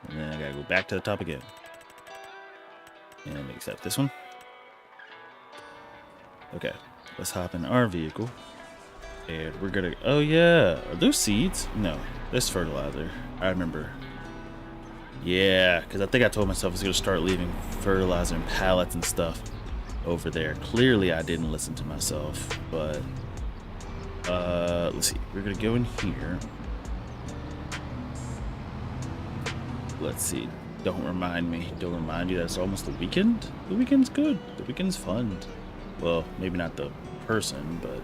and then I gotta go back to the top again. And accept this one. Okay, let's hop in our vehicle. And we're gonna, oh yeah, are those seeds? No, that's fertilizer. I remember. Yeah, because I think I told myself I was gonna start leaving fertilizer and pallets and stuff over there. Clearly I didn't listen to myself, but let's see, we're gonna go in here. Let's see, don't remind you that it's almost the weekend. The weekend's good, the weekend's fun. Well, maybe not the person, but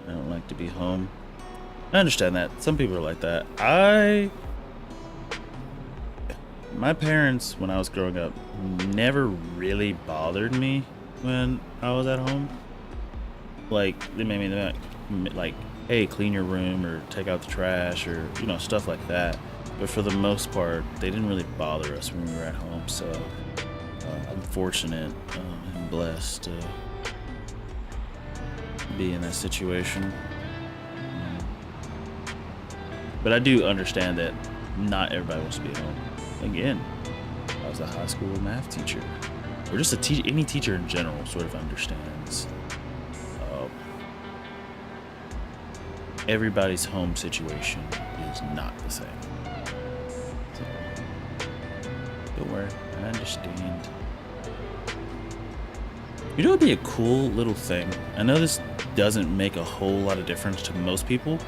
I don't like to be home. I understand that some people are like that. My parents, when I was growing up, never really bothered me when I was at home. Like, they made me like, hey, clean your room or take out the trash, or, you know, stuff like that. But for the most part, they didn't really bother us when we were at home. So I'm fortunate and blessed to be in that situation. But I do understand that not everybody wants to be at home. Again, I was a high school math teacher, or just any teacher in general sort of understands everybody's home situation is not the same. So, don't worry, I understand. You know what would be a cool little thing? I know this doesn't make a whole lot of difference to most people,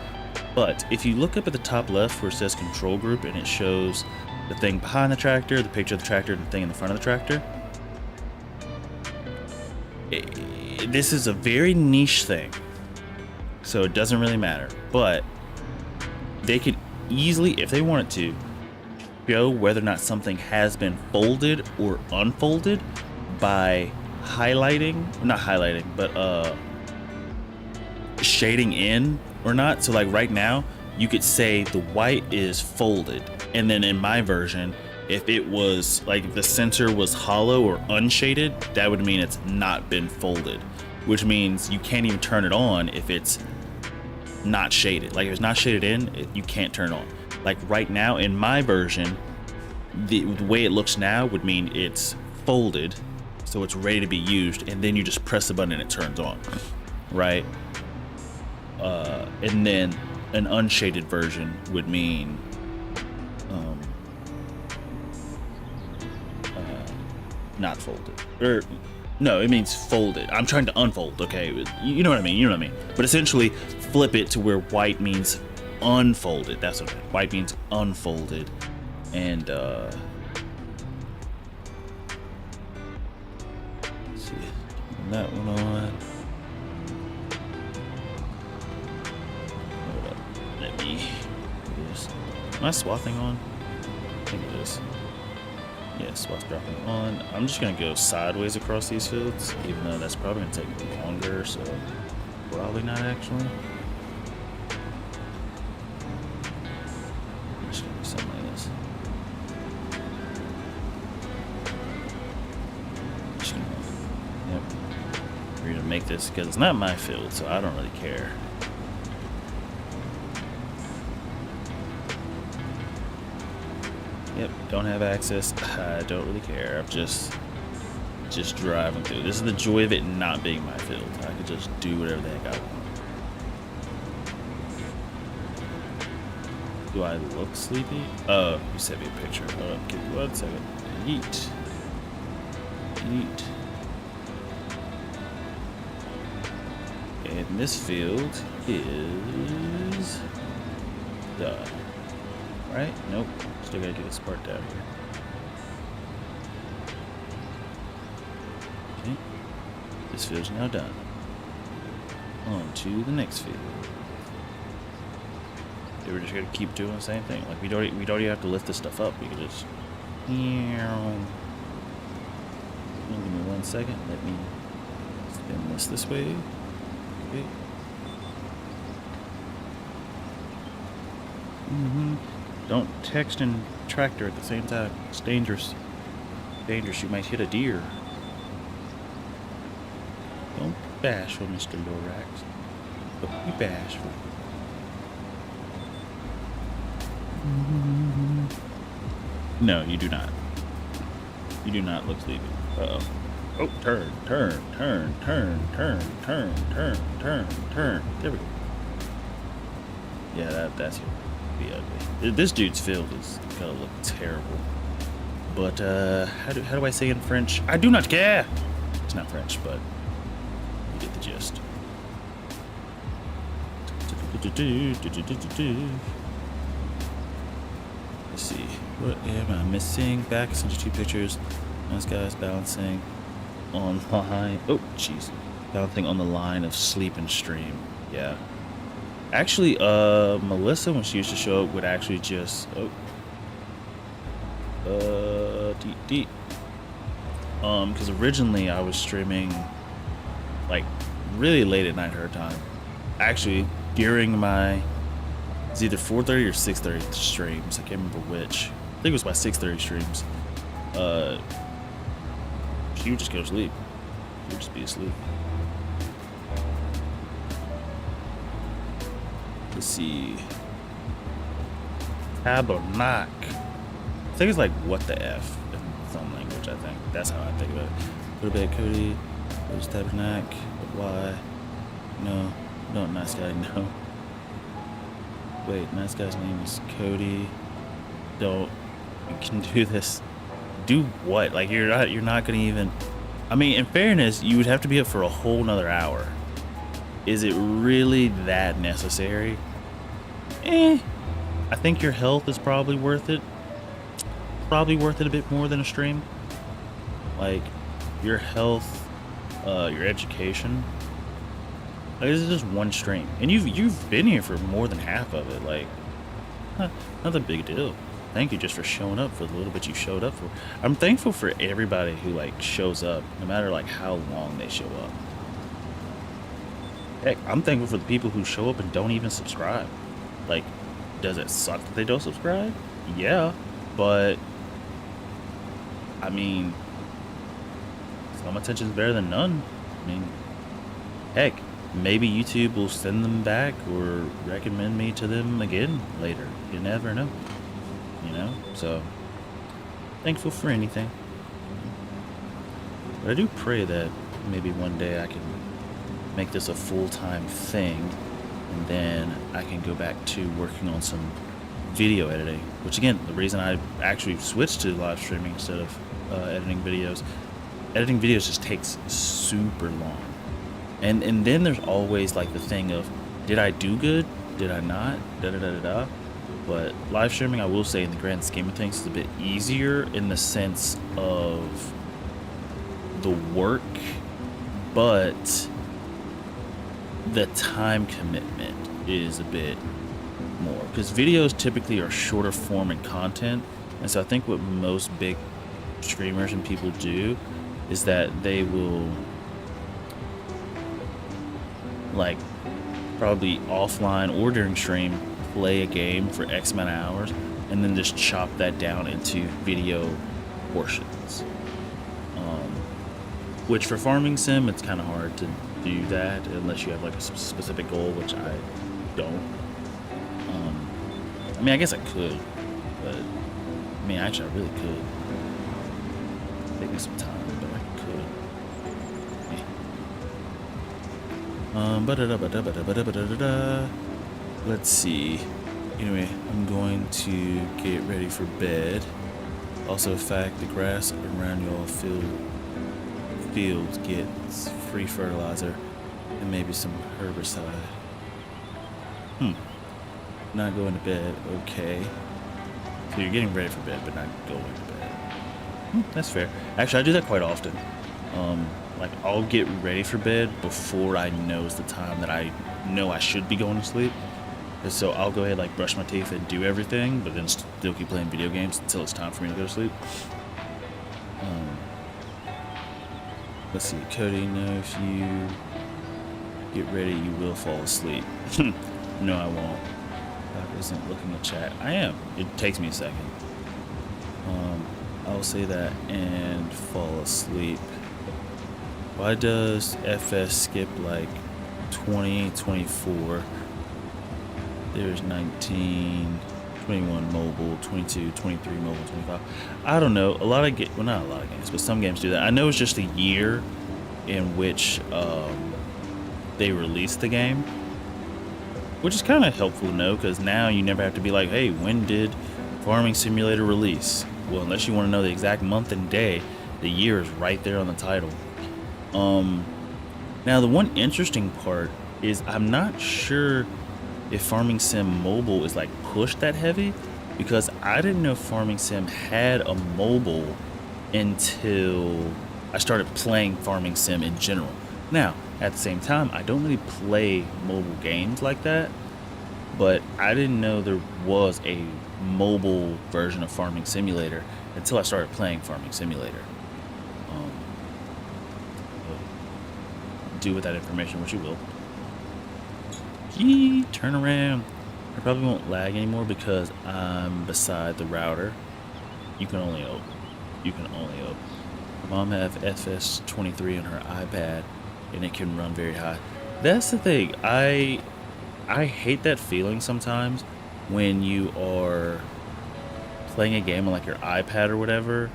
but if you look up at the top left where it says control group and it shows the thing behind the tractor, the picture of the tractor, and the thing in the front of the tractor, this is a very niche thing, so it doesn't really matter. But they could easily, if they wanted to, show whether or not something has been folded or unfolded by not highlighting, but shading in or not. So like right now, you could say the white is folded, and then in my version, if it was like if the center was hollow or unshaded, that would mean it's not been folded, which means you can't even turn it on if it's not shaded. Like if it's not shaded in, you can't turn it on. Like right now in my version, the way it looks now would mean it's folded, so it's ready to be used, and then you just press the button and it turns on, right? And then an unshaded version would mean not folded, or no, it means folded. I'm trying to unfold. Okay, you know what I mean. You know what I mean. But essentially, flip it to where white means unfolded. That's what white means, unfolded, and let's see, that one on. Hold up. Let me. Am I swathing on? I think it is. Yeah, swath dropping on. I'm just gonna go sideways across these fields, even though that's probably gonna take longer, so probably not actually. Just gonna do something like this. Just gonna, yep. We're gonna make this because it's not my field, so I don't really care. Yep, don't have access. I don't really care. I'm just driving through. This is the joy of it not being my field. I could just do whatever the heck I want. Do I look sleepy? Oh, you sent me a picture. Hold up, give me 1 second. Yeet. Yeet. And this field is done. Right? Nope. Still gotta get this part down here. Okay. This field's now done. On to the next field. We're just gonna keep doing the same thing. Like we don't even have to lift this stuff up. We can just. Give me 1 second. Let me spin this way. Okay. Don't text and tractor at the same time. It's dangerous. Dangerous. You might hit a deer. Don't be bashful, Mr. Lorax. Don't be bashful. No, you do not. You do not look sleepy. Uh-oh. Oh, turn. There we go. Yeah, that's it. Be ugly. This dude's field is gonna look terrible. But how do I say in French? I do not care. It's not French, but you get the gist. Let's see. What am I missing? Back into 2 pictures. Those guys balancing on line. Oh, jeez. Balancing on the line of sleep and stream. Yeah. Actually, Melissa, when she used to show up, would actually just because originally I was streaming like really late at night her time. Actually, during my it's either 4:30 or 6:30 streams. I can't remember which. I think it was my 6:30 streams. She would just go to sleep. She would just be asleep. Let's see. Tabernacle. I think it's like what the F in some language, I think. That's how I think about it. Go to bed, Cody. Where's Tabernacle? Why? No. No, nice guy, no. Wait, nice guy's name is Cody. Don't. You can do this. Do what? Like you're not gonna even. I mean, in fairness, you would have to be up for a whole nother hour. Is it really that necessary? I think your health is probably worth it. Probably worth it a bit more than a stream. Like your health, your education. Like, this is just one stream, and you've been here for more than half of it. Like, not a big deal. Thank you just for showing up for the little bit you showed up for. I'm thankful for everybody who like shows up, no matter like how long they show up. Heck, I'm thankful for the people who show up and don't even subscribe. Like, does it suck that they don't subscribe? Yeah, but I mean, some attention is better than none. I mean, heck, maybe YouTube will send them back or recommend me to them again later. You never know. You know, so thankful for anything. But I do pray that maybe one day I can make this a full-time thing, and then I can go back to working on some video editing, which again, the reason I actually switched to live streaming instead of editing videos just takes super long. And then there's always like the thing of, did I do good? Did I not? Da-da-da-da-da. But live streaming, I will say, in the grand scheme of things, is a bit easier in the sense of the work, but the time commitment is a bit more. Because videos typically are shorter form and content, and so I think what most big streamers and people do is that they will, like, probably offline or during stream, play a game for X amount of hours and then just chop that down into video portions. Which for farming sim, it's kind of hard to do that unless you have like a specific goal, which I don't. I mean, I guess I could, but I mean, actually, I really could. Take me some time, but I could. Let's see. Anyway, I'm going to get ready for bed. Also, fact, the grass around your fields gets free fertilizer and maybe some herbicide. Not going to bed. Okay. So you're getting ready for bed, but not going to bed. That's fair. Actually, I do that quite often. Like, I'll get ready for bed before I know it's the time that I know I should be going to sleep. So I'll go ahead, like, brush my teeth and do everything, but then still keep playing video games until it's time for me to go to sleep. Let's see, Cody, no, if you get ready, you will fall asleep. No, I won't. I wasn't looking at chat. I am. It takes me a second. I'll say that and fall asleep. Why does FS skip like 20, 24? There's 19, 21 mobile, 22, 23 mobile, 25. I don't know. A lot of games, well, not a lot of games, but some games do that. I know it's just a year in which they released the game, which is kind of helpful to know, because now you never have to be like, hey, when did Farming Simulator release? Well, unless you want to know the exact month and day, the year is right there on the title. Now, the one interesting part is I'm not sure if Farming Sim Mobile is like pushed that heavy, because I didn't know Farming Sim had a mobile until I started playing Farming Sim in general. Now, at the same time, I don't really play mobile games like that, but I didn't know there was a mobile version of Farming Simulator until I started playing Farming Simulator. Do with that information what you will. Yee, turn around. I probably won't lag anymore because I'm beside the router. You can only hope. You can only hope. Mom have FS23 on her iPad, and it can run very high. That's the thing. I hate that feeling sometimes when you are playing a game on like your iPad or whatever,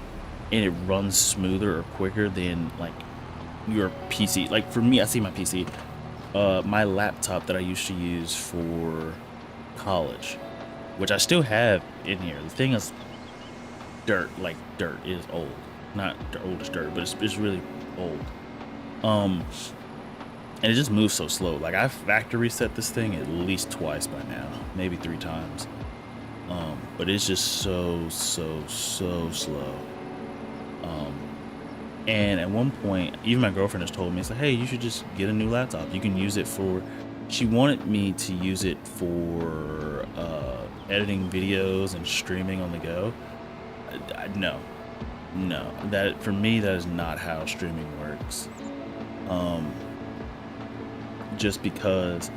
and it runs smoother or quicker than like your PC. Like for me, I see my PC, my laptop that I used to use for college, which I still have in here. The thing is dirt, like dirt. It is old. Not old as dirt, but it's really old. And it just moves so slow. Like I factory reset this thing at least twice by now, maybe 3 times. But it's just so slow. And at one point, even my girlfriend has told me, it's like, hey, you should just get a new laptop. You can use it for, she wanted me to use it for editing videos and streaming on the go. No, that for me, that is not how streaming works. Just because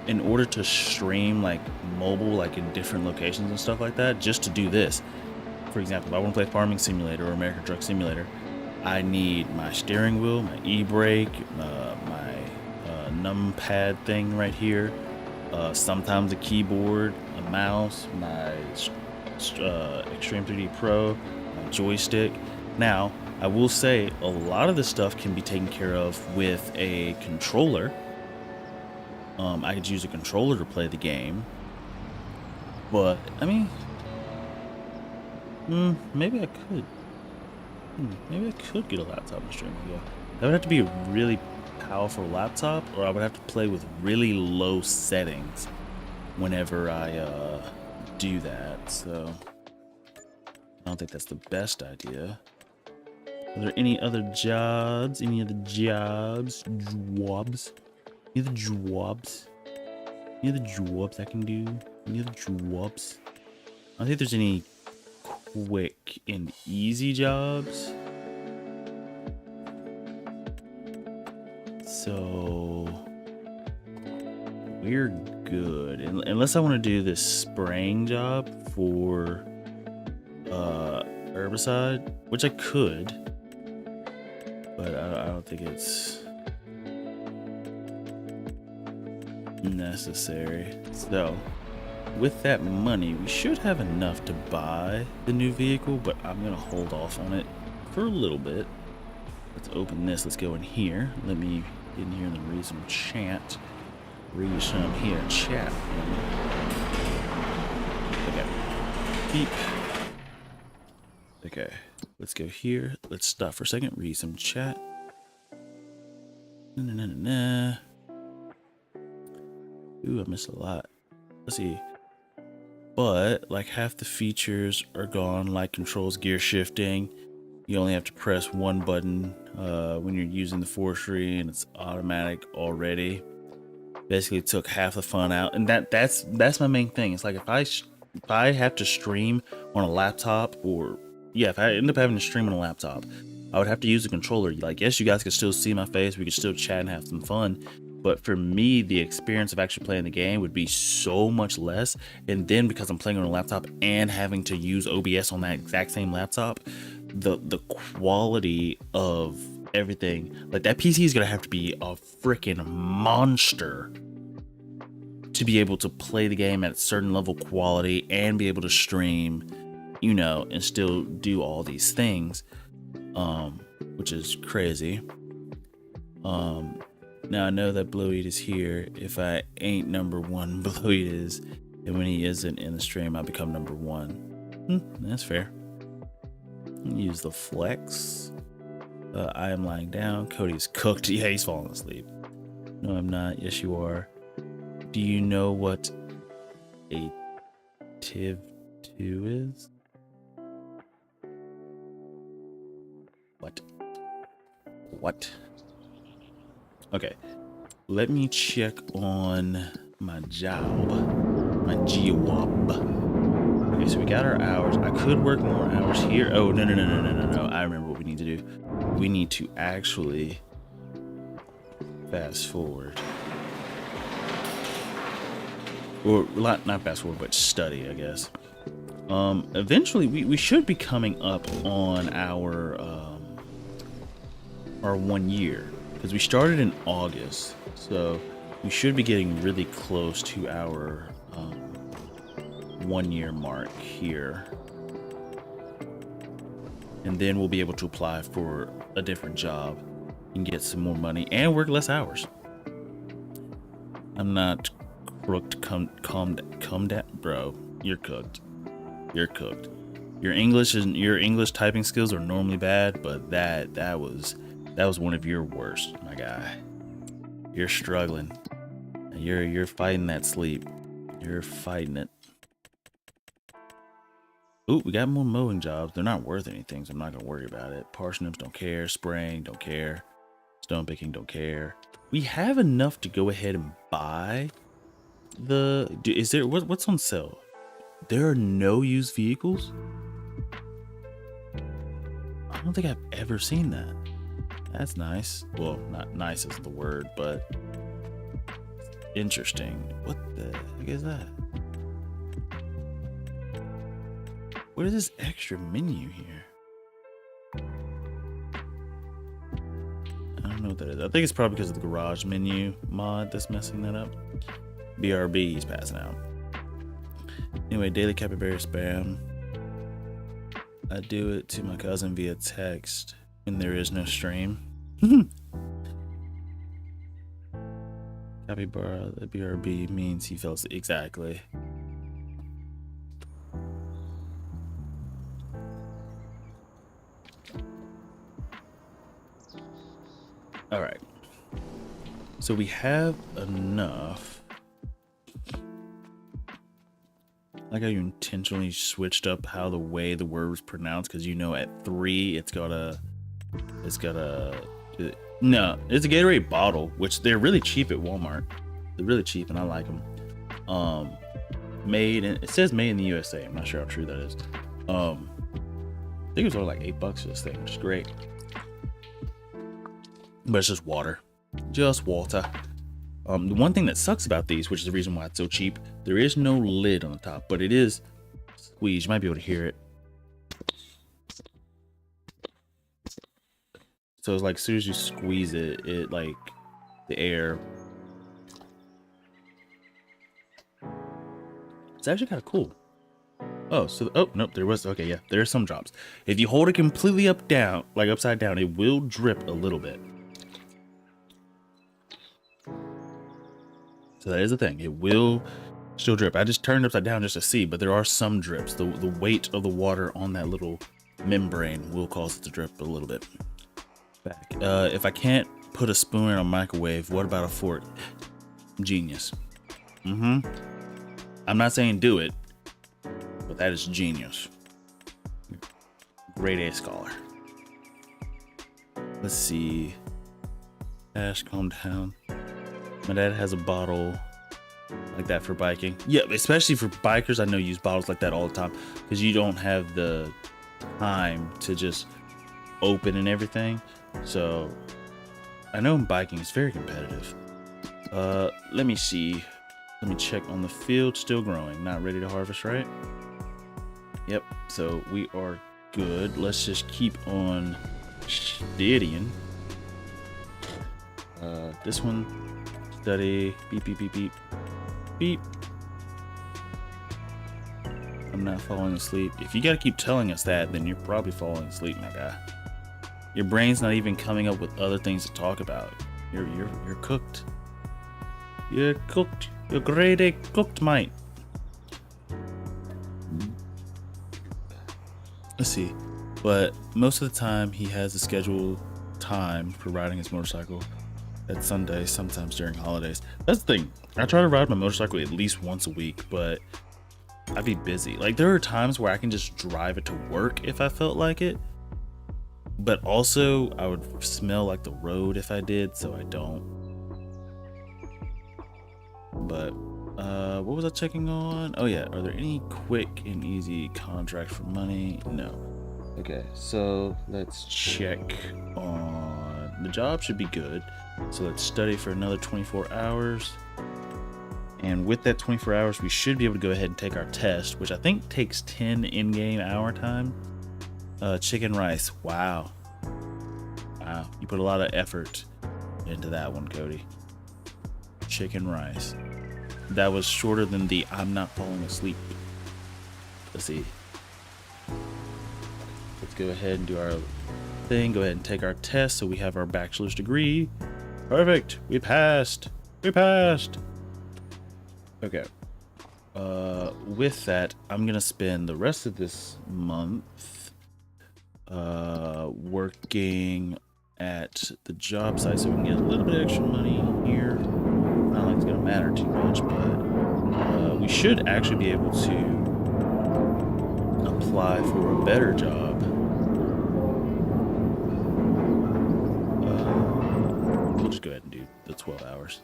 in order to stream like mobile, like in different locations and stuff like that, just to do this, for example, if I want to play Farming Simulator or American Truck Simulator, I need my steering wheel, my e-brake, my numpad thing right here, sometimes a keyboard, a mouse, my Extreme 3D Pro, my joystick. Now, I will say a lot of this stuff can be taken care of with a controller. I could use a controller to play the game, but I mean, maybe I could. Maybe I could get a laptop and stream. Yeah, that would have to be a really powerful laptop, or I would have to play with really low settings whenever I do that. So I don't think that's the best idea. Are there any other jobs? Any other jobs? Any other jobs? Any other jobs I can do? Any other jobs? I don't think there's any quick and easy jobs. So we're good. Unless I want to do this spraying job for herbicide, which I could, but I don't think it's necessary. So with that money, we should have enough to buy the new vehicle, but I'm gonna hold off on it for a little bit. Let's open this. Let's go in here. Let me get in here and read some chat. Read some here chat. Okay. Beep. Okay. Let's go here. Let's stop for a second. Read some chat. Ooh, I missed a lot. Let's see. But like half the features are gone, like controls, gear shifting. You only have to press one button when you're using the forestry, and it's automatic already. Basically took half the fun out, and that's my main thing. It's like if I have to stream on a laptop, or yeah, if I end up having to stream on a laptop, I would have to use a controller. Like, yes, you guys can still see my face, we could still chat and have some fun, but for me, the experience of actually playing the game would be so much less. And then because I'm playing on a laptop and having to use OBS on that exact same laptop, the quality of everything, like that PC is gonna have to be a freaking monster to be able to play the game at a certain level of quality and be able to stream, you know, and still do all these things, which is crazy. Now I know that Bloweed is here. If I ain't number one, Bloweed is, and when he isn't in the stream, I become number one. That's fair. Use the flex. I am lying down. Cody's cooked. Yeah, he's falling asleep. No, I'm not. Yes, you are. Do you know what a TIV2 is? What? Okay. Let me check on my job. My GWOB. Okay, so we got our hours. I could work more hours here. Oh, no. I remember what we need to do. We need to actually fast forward. Or not fast forward, but study, I guess. Eventually we should be coming up on our our 1 year, because we started in August, so we should be getting really close to our 1 year mark here, and then we'll be able to apply for a different job and get some more money and work less hours. I'm not crooked. Calm down, bro. You're cooked. You're cooked. Your English typing skills are normally bad, but that was one of your worst, my guy. You're struggling. You're fighting that sleep. You're fighting it. Ooh, we got more mowing jobs. They're not worth anything, so I'm not gonna worry about it. Parsnips, don't care. Spraying, don't care. Stone picking, don't care. We have enough to go ahead and buy the. Is there what's on sale? There are no used vehicles. I don't think I've ever seen that. That's nice. Well, not nice is the word, but interesting. What the heck is that? What is this extra menu here? I don't know what that is. I think it's probably because of the garage menu mod that's messing that up. BRB, he's passing out. Anyway, daily capybara spam. I do it to my cousin via text when there is no stream. Capybara, the BRB means he fell asleep. Exactly. All right. So we have enough. Like how you intentionally switched up how the way the word was pronounced, because you know at 3 it's got a no, it's a Gatorade bottle, which they're really cheap at Walmart. They're really cheap and I like them. Made in, it says made in the USA. I'm not sure how true that is. I think it was only like $8 for this thing, which is great. But it's just water. Just water. The one thing that sucks about these, which is the reason why it's so cheap, there is no lid on the top, but it is squeezed. You might be able to hear it. So it's like as soon as you squeeze it, it like the air. It's actually kind of cool. Oh, so oh nope, there was okay, yeah, there's some drops. If you hold it completely upside down, it will drip a little bit. So that is the thing. It will still drip. I just turned it upside down just to see, but there are some drips. The weight of the water on that little membrane will cause it to drip a little bit. Back. If I can't put a spoon in a microwave, what about a fork? Genius. I'm not saying do it, but that is genius. Grade A scholar. Let's see. Ash, calm down. My dad has a bottle like that for biking. Yeah, especially for bikers. I know you use bottles like that all the time because you don't have the time to just open and everything. So I know in biking it's very competitive. Let me see. Let me check on the field. Still growing. Not ready to harvest, right? Yep. So we are good. Let's just keep on studying. This one. Study. Beep, beep, beep, beep. Beep. I'm not falling asleep. If you gotta keep telling us that, then you're probably falling asleep, my guy. Your brain's not even coming up with other things to talk about. You're cooked. You're cooked. You're grade A cooked, mate. Let's see. But most of the time, he has a scheduled time for riding his motorcycle. At Sundays, sometimes during holidays. That's the thing. I try to ride my motorcycle at least once a week, but I'd be busy. Like there are times where I can just drive it to work if I felt like it, but also I would smell like the road if I did, so I don't. But what was I checking on? Oh yeah, are there any quick and easy contracts for money? No. Okay, so let's check on the job. Should be good. So let's study for another 24 hours. And with that 24 hours, we should be able to go ahead and take our test, which I think takes 10 in-game hour time. Chicken rice. Wow. Wow, you put a lot of effort into that one, Cody. Chicken rice. That was shorter than the I'm not falling asleep. Let's see. Let's go ahead and do our thing. Go ahead and take our test so we have our bachelor's degree. Perfect. We passed. We passed. Okay. With that, I'm gonna spend the rest of this month working at the job site so we can get a little bit extra money here. Not like it's gonna matter too much, but we should actually be able to apply for a better job. We'll just go ahead and do the 12 hours.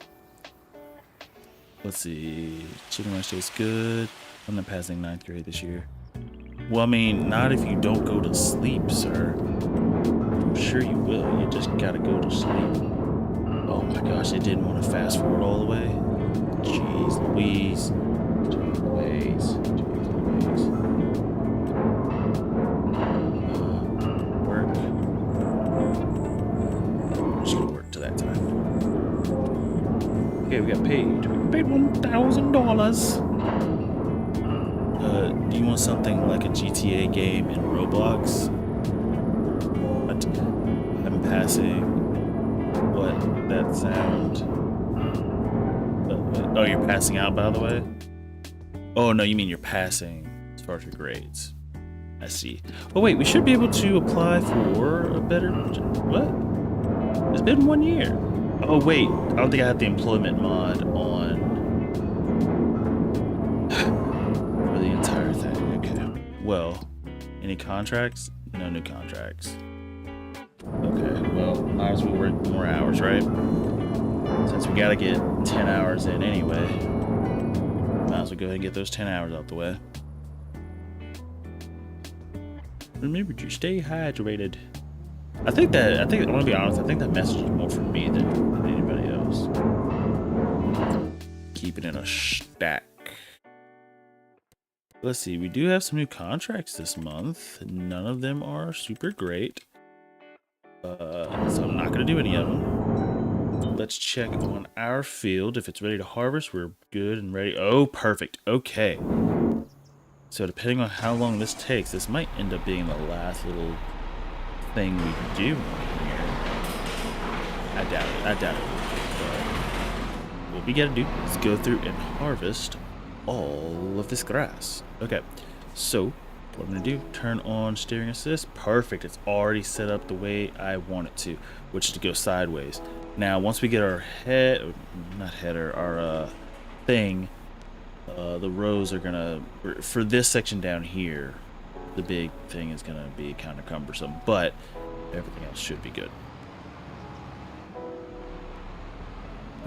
Let's see. Chicken rice tastes good. I'm not passing 9th grade this year. Well, I mean, not if you don't go to sleep, sir. I'm sure you will. You just gotta go to sleep. Oh my gosh, they didn't want to fast forward all the way. Jeez Louise. Jeez Louise. Jeez Louise. Work. I'm just gonna work to that time. Okay, we got paid. We paid $1,000. Do you want something like a GTA game in Roblox? What? I'm passing. What? That sound. Oh, you're passing out, by the way? Oh, no, you mean you're passing as far as your grades. I see. Oh, wait, we should be able to apply for a better... What? It's been 1 year. Oh, wait. I don't think I have the employment mod on for the entire thing. Okay. Well, any contracts? No new contracts. Okay, well, might as well work more hours, right? Since we gotta get 10 hours in anyway, might as well go ahead and get those 10 hours out the way. Remember to stay hydrated. I think I want to be honest, I think that message is more for me than anybody else. Keep it in a stack. Let's see, we do have some new contracts this month. None of them are super great. So I'm not going to do any of them. Let's check on our field. If it's ready to harvest, we're good and ready. Oh, perfect. Okay. So depending on how long this takes, this might end up being the last little thing we can do here. I doubt it. I doubt it. But what we got to do is go through and harvest all of this grass. Okay. So what I'm going to do, turn on steering assist. Perfect. It's already set up the way I want it to, which is to go sideways. Now, once we get our our thing, the rows are going to, for this section down here, the big thing is going to be kind of cumbersome, but everything else should be good.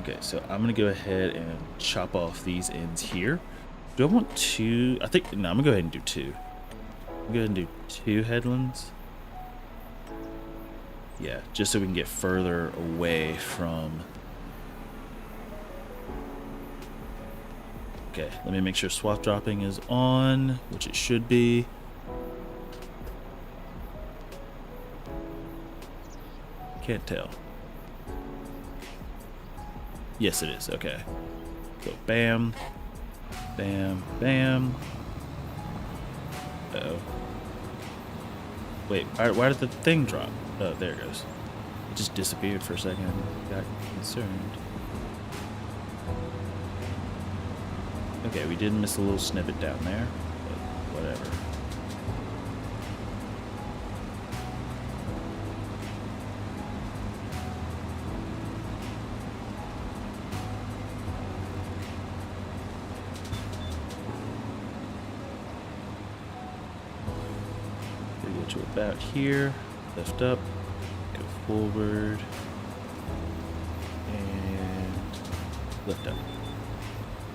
Okay, so I'm going to go ahead and chop off these ends here. Do I want two? I think, no, I'm going to go ahead and do two. I'm going to do 2 headlands. Yeah, just so we can get further away from... Okay, let me make sure swap dropping is on, which it should be. Can't tell. Yes, it is. Okay. So bam, bam, bam. Uh-oh. Wait, why did the thing drop? Oh, there it goes. It just disappeared for a second. Got concerned. Okay, we did miss a little snippet down there, but whatever. To about here, lift up, go forward, and lift up.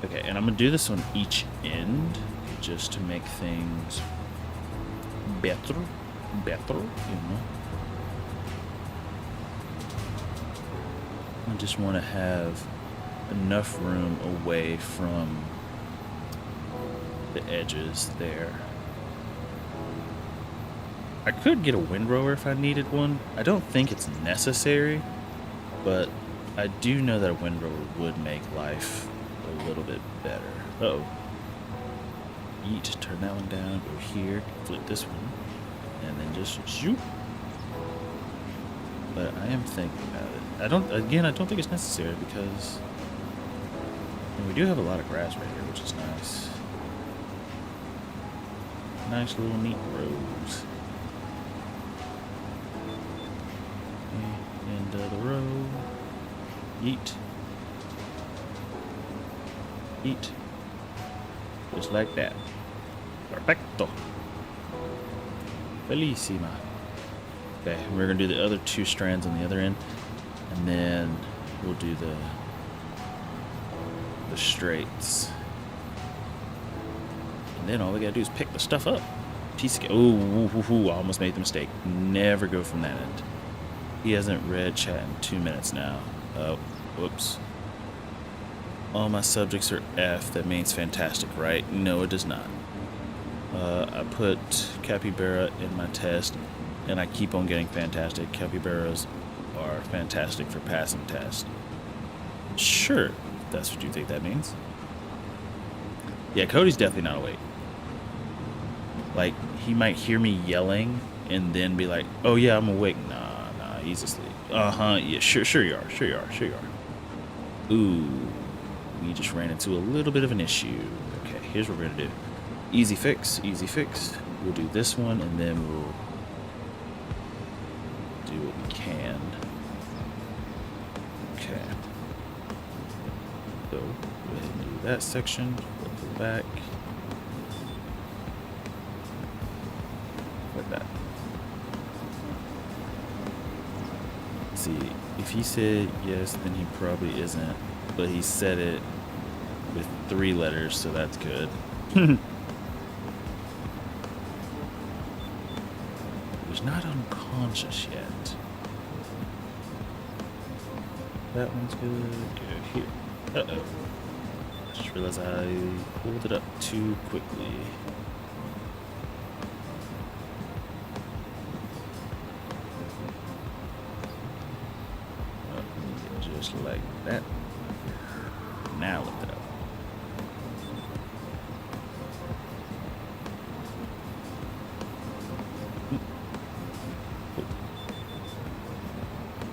Okay, and I'm gonna do this on each end just to make things better, you know. I just want to have enough room away from the edges there. I could get a windrower if I needed one. I don't think it's necessary, but I do know that a windrower would make life a little bit better. Uh-oh. Yeet, turn that one down, go here, flip this one, and then just shoot. But I am thinking about it. I don't think it's necessary because we do have a lot of grass right here, which is nice. Nice little neat rows. End of the row. Yeet. Yeet. Just like that. Perfecto. Bellissima. Okay, we're gonna do the other 2 strands on the other end, and then we'll do the straights. And then all we gotta do is pick the stuff up. I almost made the mistake. Never go from that end. He hasn't read chat in 2 minutes now. Oh, whoops. All my subjects are F. That means fantastic, right? No, it does not. I put capybara in my test, and I keep on getting fantastic. Capybaras are fantastic for passing tests. Sure, if that's what you think that means. Yeah, Cody's definitely not awake. Like, he might hear me yelling and then be like, oh yeah, I'm awake. Nah, he's asleep. Yeah, sure you are. Ooh, we just ran into a little bit of an issue. Okay, here's what we're gonna do. Easy fix. We'll do this one, and then we'll do what we can. Okay. So, go ahead and do that section. Flip it back. Like that. See, if he said yes, then he probably isn't. But he said it with 3 letters, so that's good. He's not unconscious yet. That one's good. Go here. Uh-oh. Just realized I pulled it up too quickly. Just like that. Now lift it up.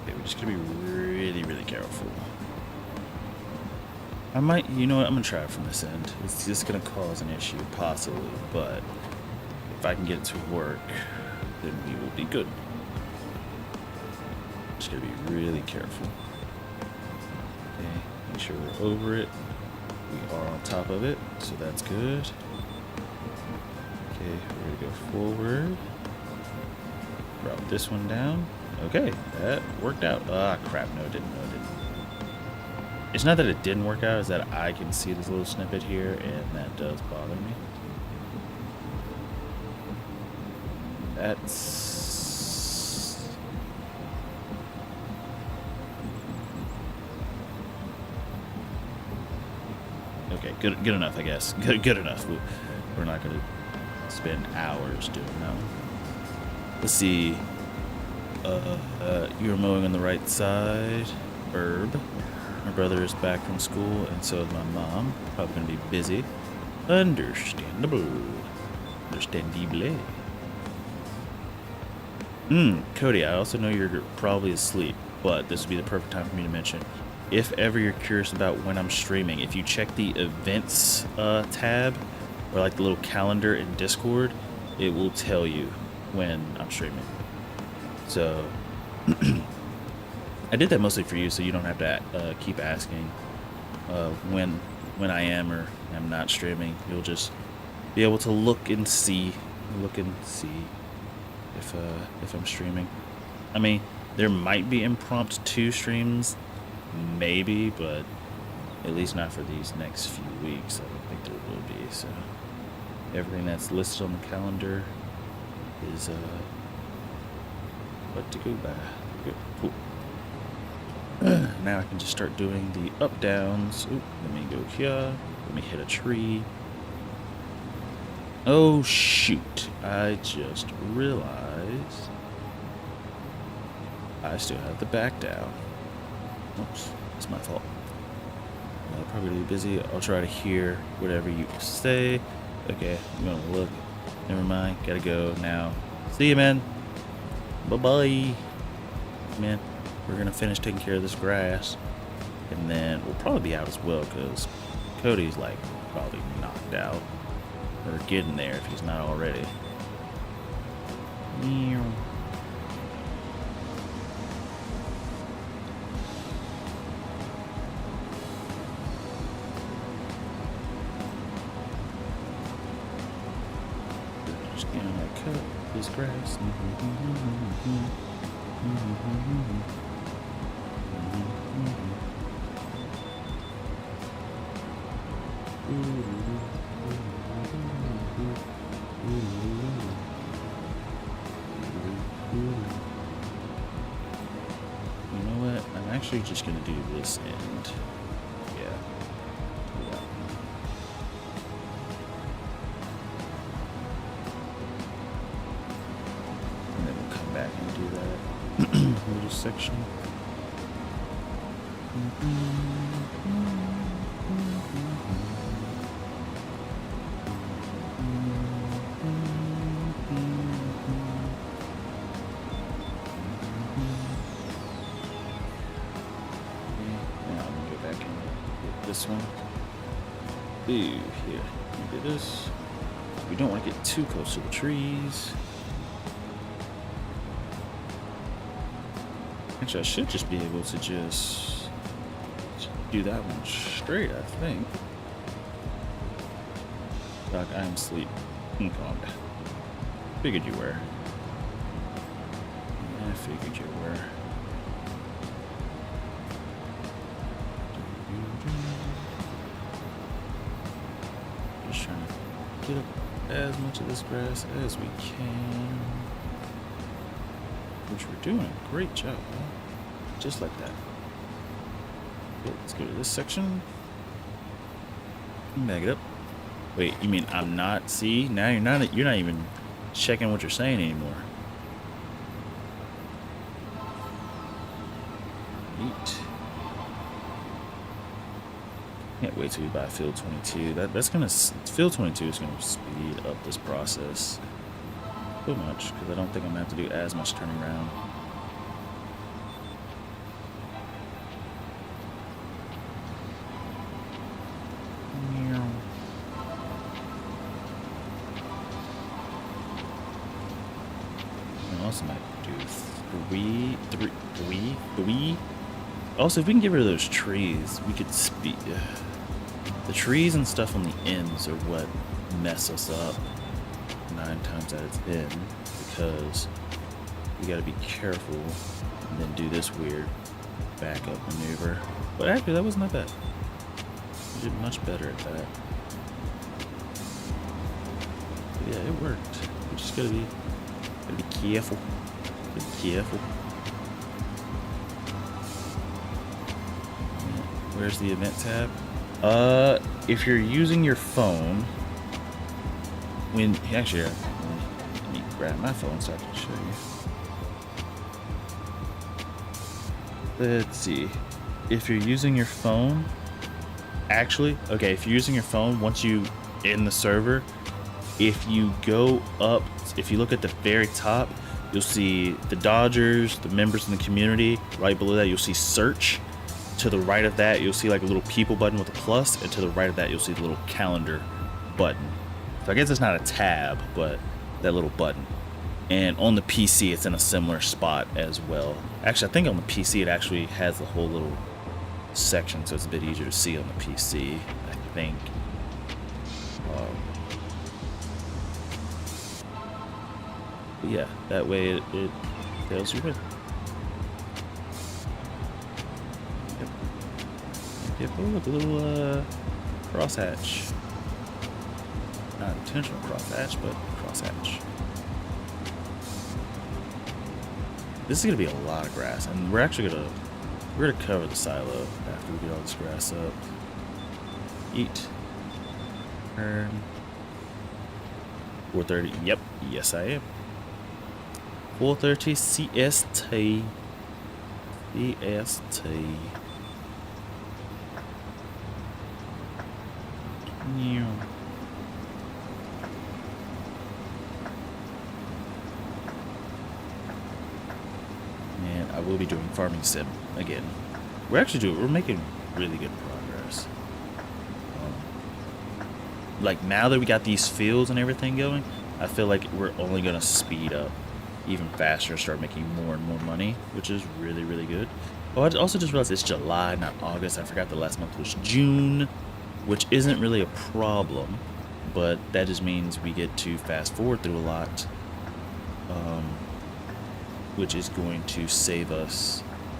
Okay, we're just gonna be really careful. I might, you know what, I'm gonna try it from this end. It's just gonna cause an issue, possibly, but if I can get it to work, then we will be good. Just gotta be really careful. Okay, make sure we're over it. We are on top of it, so that's good. Okay, we're gonna go forward. Drop this one down. Okay, that worked out. Ah, crap, no, it didn't. It's not that it didn't work out, it's that I can see this little snippet here, and that does bother me. That's... Okay, good enough, I guess. Good enough. We're not going to spend hours doing that one. Let's see. You're mowing on the right side. Herb. My brother is back from school, and so is my mom. Probably going to be busy. Understandable. Understandable. Cody, I also know you're probably asleep, but this would be the perfect time for me to mention. If ever you're curious about when I'm streaming, if you check the events tab, or like the little calendar in Discord, it will tell you when I'm streaming. So... I did that mostly for you, so you don't have to keep asking when I am or am not streaming. You'll just be able to look and see if I'm streaming. I mean, there might be impromptu streams, maybe, but at least not for these next few weeks. I don't think there will be. So everything that's listed on the calendar is what to go by. Good. Cool. Now I can just start doing the up downs. Oop, let me go here. Let me hit a tree. Oh shoot, I just realized I still have the back down. Oops, it's my fault. Probably really busy. I'll try to hear whatever you say. Okay, I'm gonna look. Never mind, gotta go now. See you, man. Bye-bye. Man, we're gonna finish taking care of this grass. And then we'll probably be out as well, because Cody's like probably knocked out. Or getting there if he's not already. Meow. Just gonna cut this grass. You know what? I'm actually just gonna do this end. Yeah. And then we'll come back and do that little section. This one. Ooh, here. Look at this. We don't want to get too close to the trees. Actually, I should just be able to just do that one straight, I think. Doc, I am asleep. Calm down. Figured you were. I figured you were. Just trying to get up as much of this grass as we can. Which we're doing a great job, huh? Just like that. Okay, let's go to this section. Bag it up. Wait, you mean I'm not? See, now you're not even checking what you're saying anymore. Eat. Can't wait till we buy field 22. Field 22 is gonna speed up this process so much, because I don't think I'm gonna have to do as much turning around. I also might do three. Also, if we can get rid of those trees, we could speed. The trees and stuff on the ends are what mess us up 9 times out of 10, because we gotta be careful and then do this weird backup maneuver. But actually, that wasn't that bad. We did much better at that. But yeah, it worked. We just gotta be careful. Be careful. Where's the event tab? If you're using your phone, actually, let me grab my phone so I can show you. Let's see. If you're using your phone, actually, okay, if you're using your phone, once you in the server, if you go up, if you look at the very top, you'll see the Dodgers, the members in the community. Right below that, you'll see search. To the right of that, you'll see like a little people button with a plus, and to the right of that, you'll see the little calendar button. So I guess it's not a tab, but that little button. And on the PC, it's in a similar spot as well. Actually, I think on the PC, it actually has the whole little section, so it's a bit easier to see on the PC, I think. But yeah, that way it tells you it. Yep, oh look, a little crosshatch. Not intentional crosshatch, but crosshatch. This is gonna be a lot of grass, and we're gonna cover the silo after we get all this grass up. Eat. Turn. 4:30. Yep. Yes, I am. 4:30 CST. CST. Yeah. And I will be doing farming sim again. We're making really good progress. Like now that we got these fields and everything going, I feel like we're only gonna speed up even faster and start making more and more money, which is really, really good. Oh, I also just realized it's July, not August. I forgot the last month was June, which isn't really a problem, but that just means we get to fast forward through a lot, which is going to save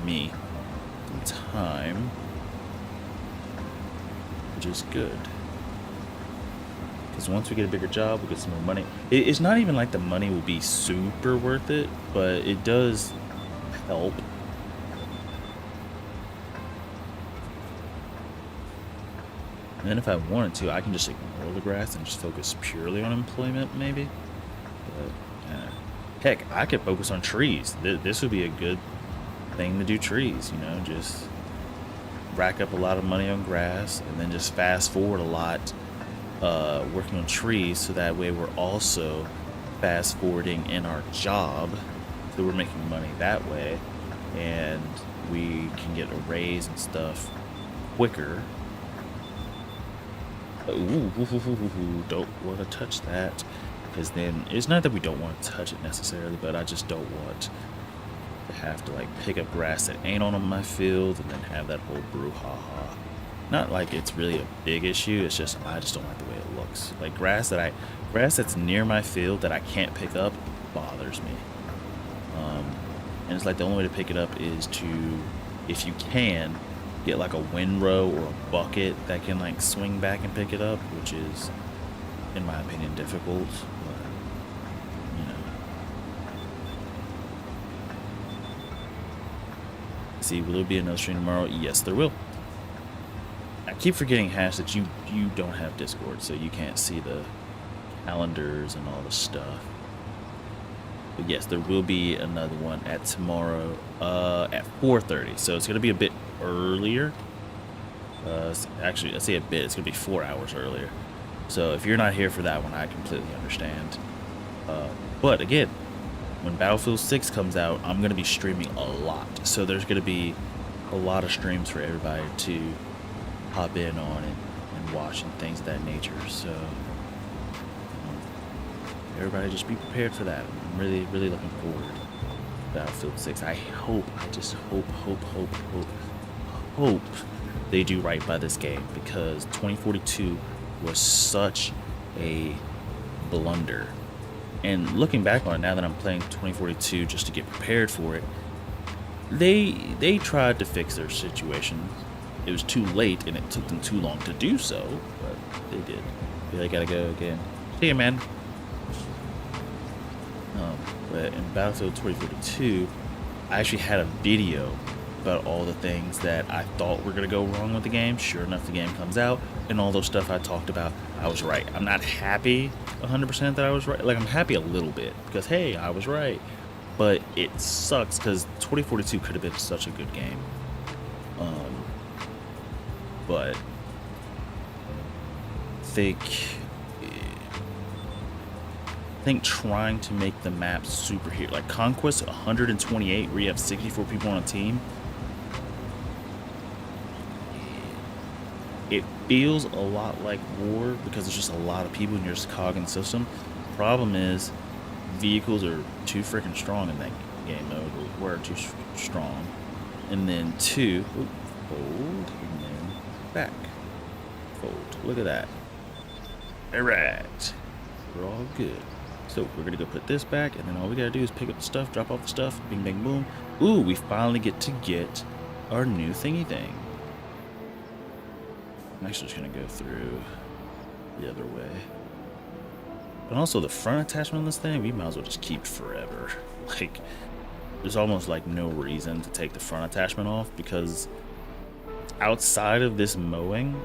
me, time, which is good. Because once we get a bigger job, we'll get some more money. It's not even like the money will be super worth it, but it does help. And then if I wanted to, I can just ignore the grass and just focus purely on employment, maybe. But, heck, I could focus on trees. This would be a good thing to do trees, you know, just rack up a lot of money on grass and then just fast forward a lot working on trees, so that way we're also fast forwarding in our job, so we're making money that way, and we can get a raise and stuff quicker. Ooh, don't want to touch that, because then it's not that we don't want to touch it necessarily, but I just don't want to have to like pick up grass that ain't on my field and then have that whole brouhaha. Not like it's really a big issue, it's just I just don't like the way it looks. Like grass that's near my field that I can't pick up bothers me. And it's like the only way to pick it up is to, if you can, get like a windrow or a bucket that can like swing back and pick it up, which is, in my opinion, difficult. But, you know. See, will there be another stream tomorrow? Yes, there will. I keep forgetting, Hash, that you don't have Discord, so you can't see the calendars and all the stuff. But yes, there will be another one at tomorrow at 4:30. So it's going to be a bit earlier. Actually, I say a bit. It's going to be 4 hours earlier. So if you're not here for that one, I completely understand. But again, when Battlefield 6 comes out, I'm going to be streaming a lot. So there's going to be a lot of streams for everybody to hop in on and watch and things of that nature. So everybody just be prepared for that. I'm really, really looking forward to Battlefield 6. I just hope they do right by this game, because 2042 was such a blunder. And looking back on it, now that I'm playing 2042 just to get prepared for it, they tried to fix their situation. It was too late, and it took them too long to do so, but they did. They gotta go again. See ya, man. But in Battlefield 2042, I actually had a video about all the things that I thought were gonna go wrong with the game. Sure enough, the game comes out, and all those stuff I talked about, I was right. I'm not happy 100% that I was right. Like, I'm happy a little bit, because hey, I was right. But it sucks, because 2042 could have been such a good game. But I think trying to make the map super here, like Conquest 128, where you have 64 people on a team, it feels a lot like war, because there's just a lot of people in your cog and system. The problem is vehicles are too freaking strong in that game mode, or were too strong. And then two, fold, and then back, fold. Look at that. All right, we're all good. So we're gonna go put this back, and then all we gotta do is pick up the stuff, drop off the stuff, bing, bang, boom. Ooh, we finally get to get our new thingy thing. I'm actually just gonna go through the other way. But also the front attachment on this thing, we might as well just keep it forever. Like, there's almost like no reason to take the front attachment off, because outside of this mowing,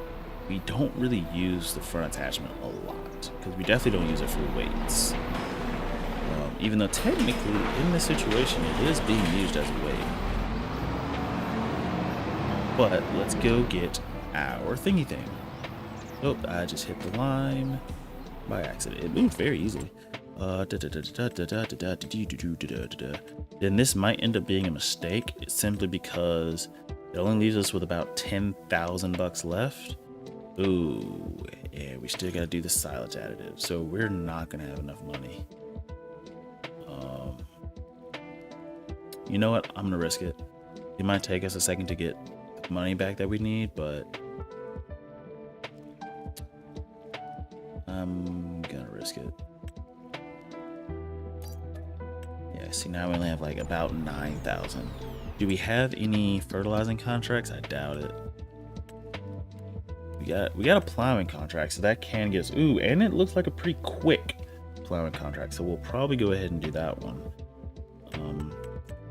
we don't really use the front attachment a lot. because we definitely don't use it for weights. Even though technically in this situation it is being used as a weight. But let's go get our thingy thing. Oh, I just hit the line by accident. It moved very easily. Then this might end up being a mistake simply because it only leaves us with about 10,000 bucks left. Ooh, yeah, we still gotta do the silage additive, so we're not gonna have enough money. You know what? I'm gonna risk it. It might take us a second to get the money back that we need, but I'm gonna risk it. Yeah, see, now we only have like about 9,000. Do we have any fertilizing contracts? I doubt it. We got a plowing contract, so that can get us. Ooh, and it looks like a pretty quick plowing contract, so we'll probably go ahead and do that one.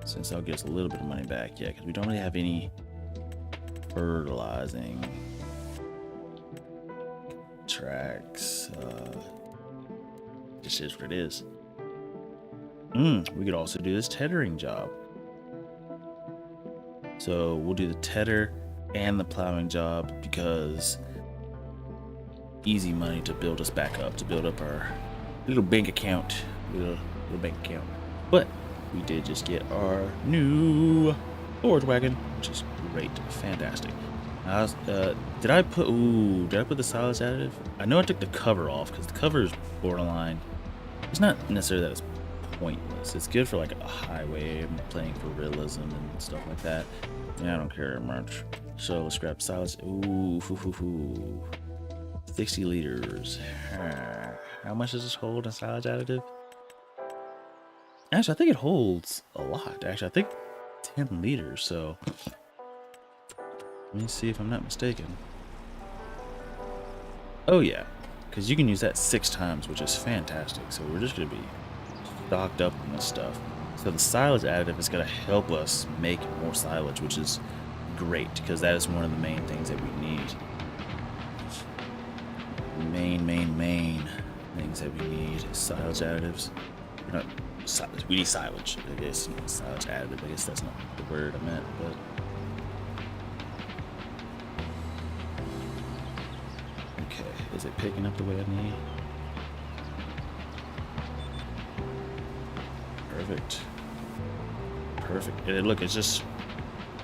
Since that'll get us a little bit of money back, yeah, because we don't really have any fertilizing tracks. Just is what it is. We could also do this tethering job. So we'll do the tether and the plowing job because easy money to build us back up, to build up our little bank account, little bank account. But we did just get our new forage wagon, which is great, fantastic. Did I put the silage additive? I know I took the cover off because the cover is borderline. It's not necessarily that it's pointless. It's good for like a highway, playing for realism and stuff like that. Yeah, I don't care much. So let's grab silage. Ooh, 60 liters. How much does this hold in silage additive? Actually, I think it holds a lot. Actually, I think 10 liters. So let me see if I'm not mistaken. Oh yeah, because you can use that 6 times, which is fantastic. So we're just gonna be stocked up on this stuff. So the silage additive is gonna help us make more silage, which is great because that is one of the main things that we need. Main things that we need is silage additives. We need silage, I guess. Silage additive, I guess that's not the word I meant, but okay, is it picking up the way I need? Perfect. And look, it's just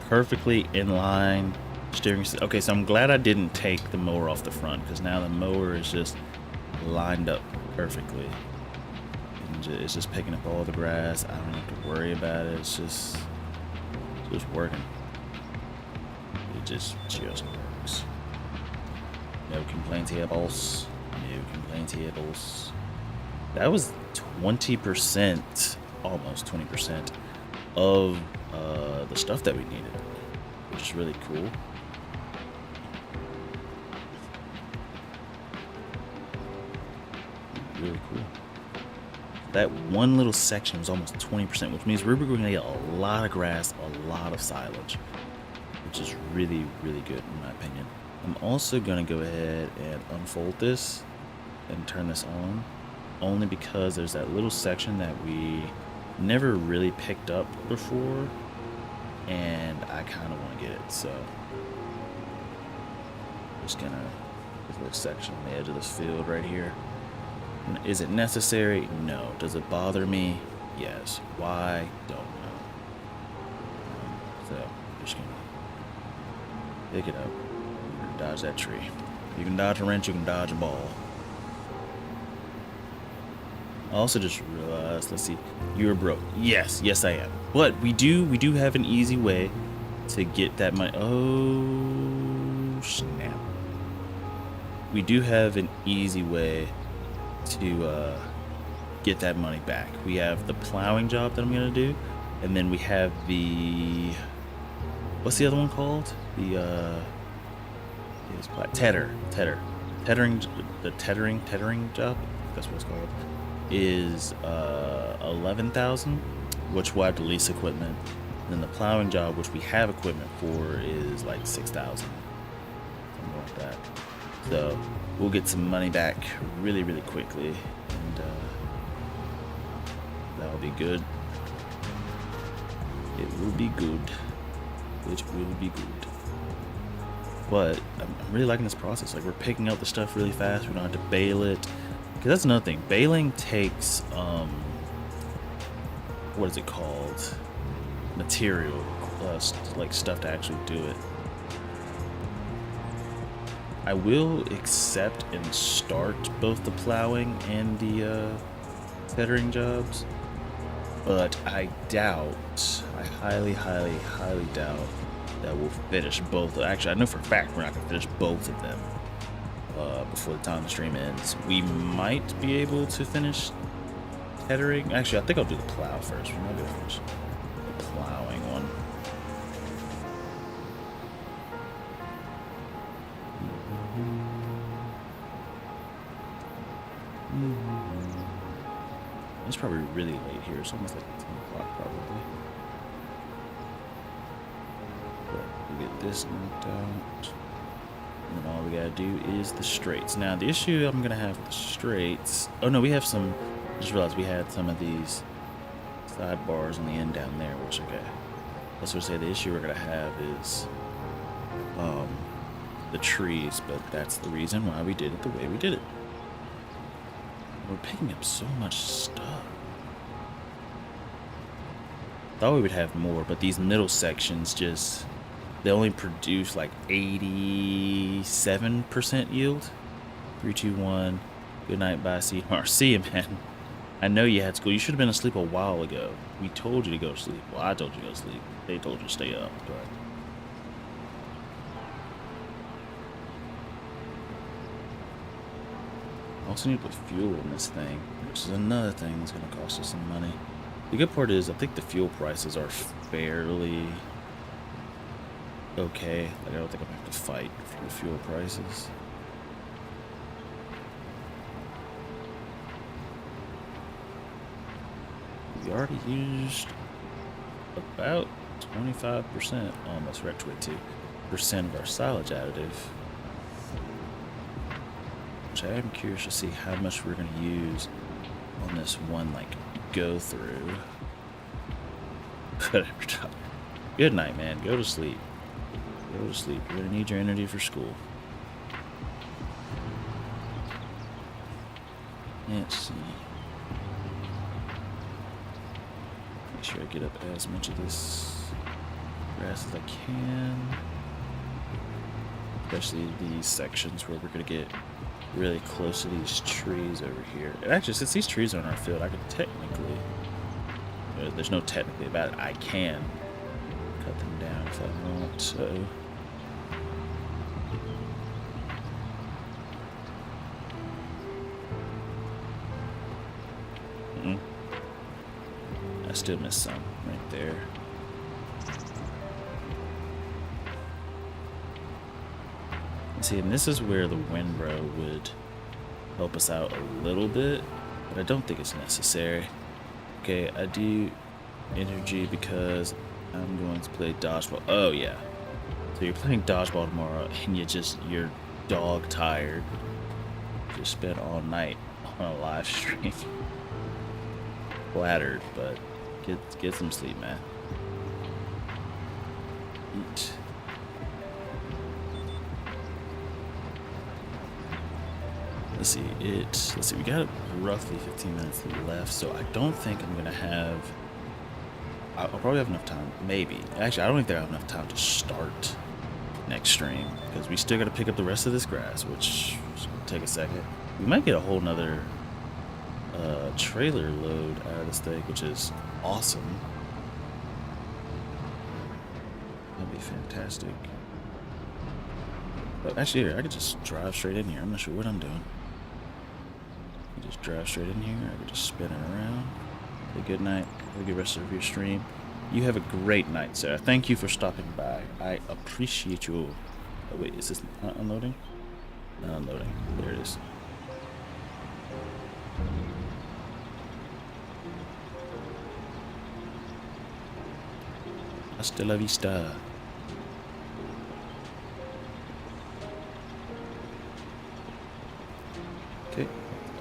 perfectly in line. Steering. Okay, so I'm glad I didn't take the mower off the front because now the mower is just lined up perfectly. And it's just picking up all the grass. I don't have to worry about it. It's just working. It just works. No complaints here, boss. No complaints here, boss. That was 20%, almost 20% of the stuff that we needed, which is really cool. Really cool. That one little section was almost 20%, which means we're going to get a lot of grass, a lot of silage, which is really, really good in my opinion. I'm also going to go ahead and unfold this and turn this on, only because there's that little section that we never really picked up before, and I kind of want to get it. So just gonna this little section on the edge of this field right here. Is it necessary? No. Does it bother me? Yes. Why? Don't know. So I'm just gonna pick it up. I'm gonna dodge that tree. You can dodge a wrench, you can dodge a ball. I also just realized, let's see, you're broke. Yes, I am. But we do have an easy way to get that money. Oh snap. We do have an easy way to get that money back. We have the plowing job that I'm gonna do, and then we have the, what's the other one called? The tethering job. That's what it's called. Is 11,000, which will have the lease equipment. And then the plowing job, which we have equipment for, is like 6,000, something like that. So we'll get some money back really, really quickly, and that'll be good. It will be good. It will be good. But I'm really liking this process. Like, we're picking up the stuff really fast. We don't have to bale it. Because that's another thing. Baling takes, what is it called? Material. Like, stuff to actually do it. I will accept and start both the plowing and the tethering jobs. But I doubt, I highly, highly, highly doubt that we'll finish both. Actually, I know for a fact we're not going to finish both of them before the time the stream ends. We might be able to finish tethering. Actually, I think I'll do the plow first. We might be able to finish the plowing one. It's probably really late here. It's almost like 10 o'clock probably. But we get this knocked out. And then all we gotta do is the straights. Now the issue I'm gonna have with the straights. Oh no, we have some. I just realized we had some of these sidebars on the end down there, which okay. Let's just say the issue we're gonna have is the trees, but that's the reason why we did it the way we did it. We're picking up so much stuff. Thought we would have more, but these middle sections just, they only produce like 87% yield. 3, 2, 1. Good night, bye. See you tomorrow. See you, man. I know you had school. You should have been asleep a while ago. We told you to go to sleep. Well, I told you to go to sleep. They told you to stay up, but. Also need to put fuel in this thing, which is another thing that's going to cost us some money. The good part is I think the fuel prices are fairly okay. Like, I don't think I'm going to have to fight for the fuel prices. We already used about 25%, almost right, 22% of our silage additive. I am curious to see how much we're going to use on this one, like, go through. Good night, man. Go to sleep. Go to sleep. You're going to need your energy for school. Let's see. Make sure I get up as much of this grass as I can. Especially these sections where we're going to get really close to these trees over here. And actually, since these trees are in our field, I could technically, there's no technically about it, I can cut them down if I want. So I still missed some right there. See, and this is where the windrow would help us out a little bit, but I don't think it's necessary. Okay, I do energy because I'm going to play dodgeball. Oh yeah, so you're playing dodgeball tomorrow, and you're dog tired. Just spent all night on a live stream. Flattered, but get some sleep, man. Eat. Let's see, we got roughly 15 minutes left, so I don't think I'm gonna have, I'll probably have enough time, maybe. Actually, I don't think I have enough time to start next stream, because we still gotta pick up the rest of this grass, which is gonna take a second. We might get a whole nother trailer load out of this thing, which is awesome. That'd be fantastic. But actually, here, I could just drive straight in here. I'm not sure what I'm doing. Just drive straight in here. I could just spin it around. Have a good night. Have a good rest of your stream. You have a great night, Sarah. Thank you for stopping by. I appreciate you. Oh, wait, is this not unloading? Not unloading. There it is. Hasta la vista. Okay,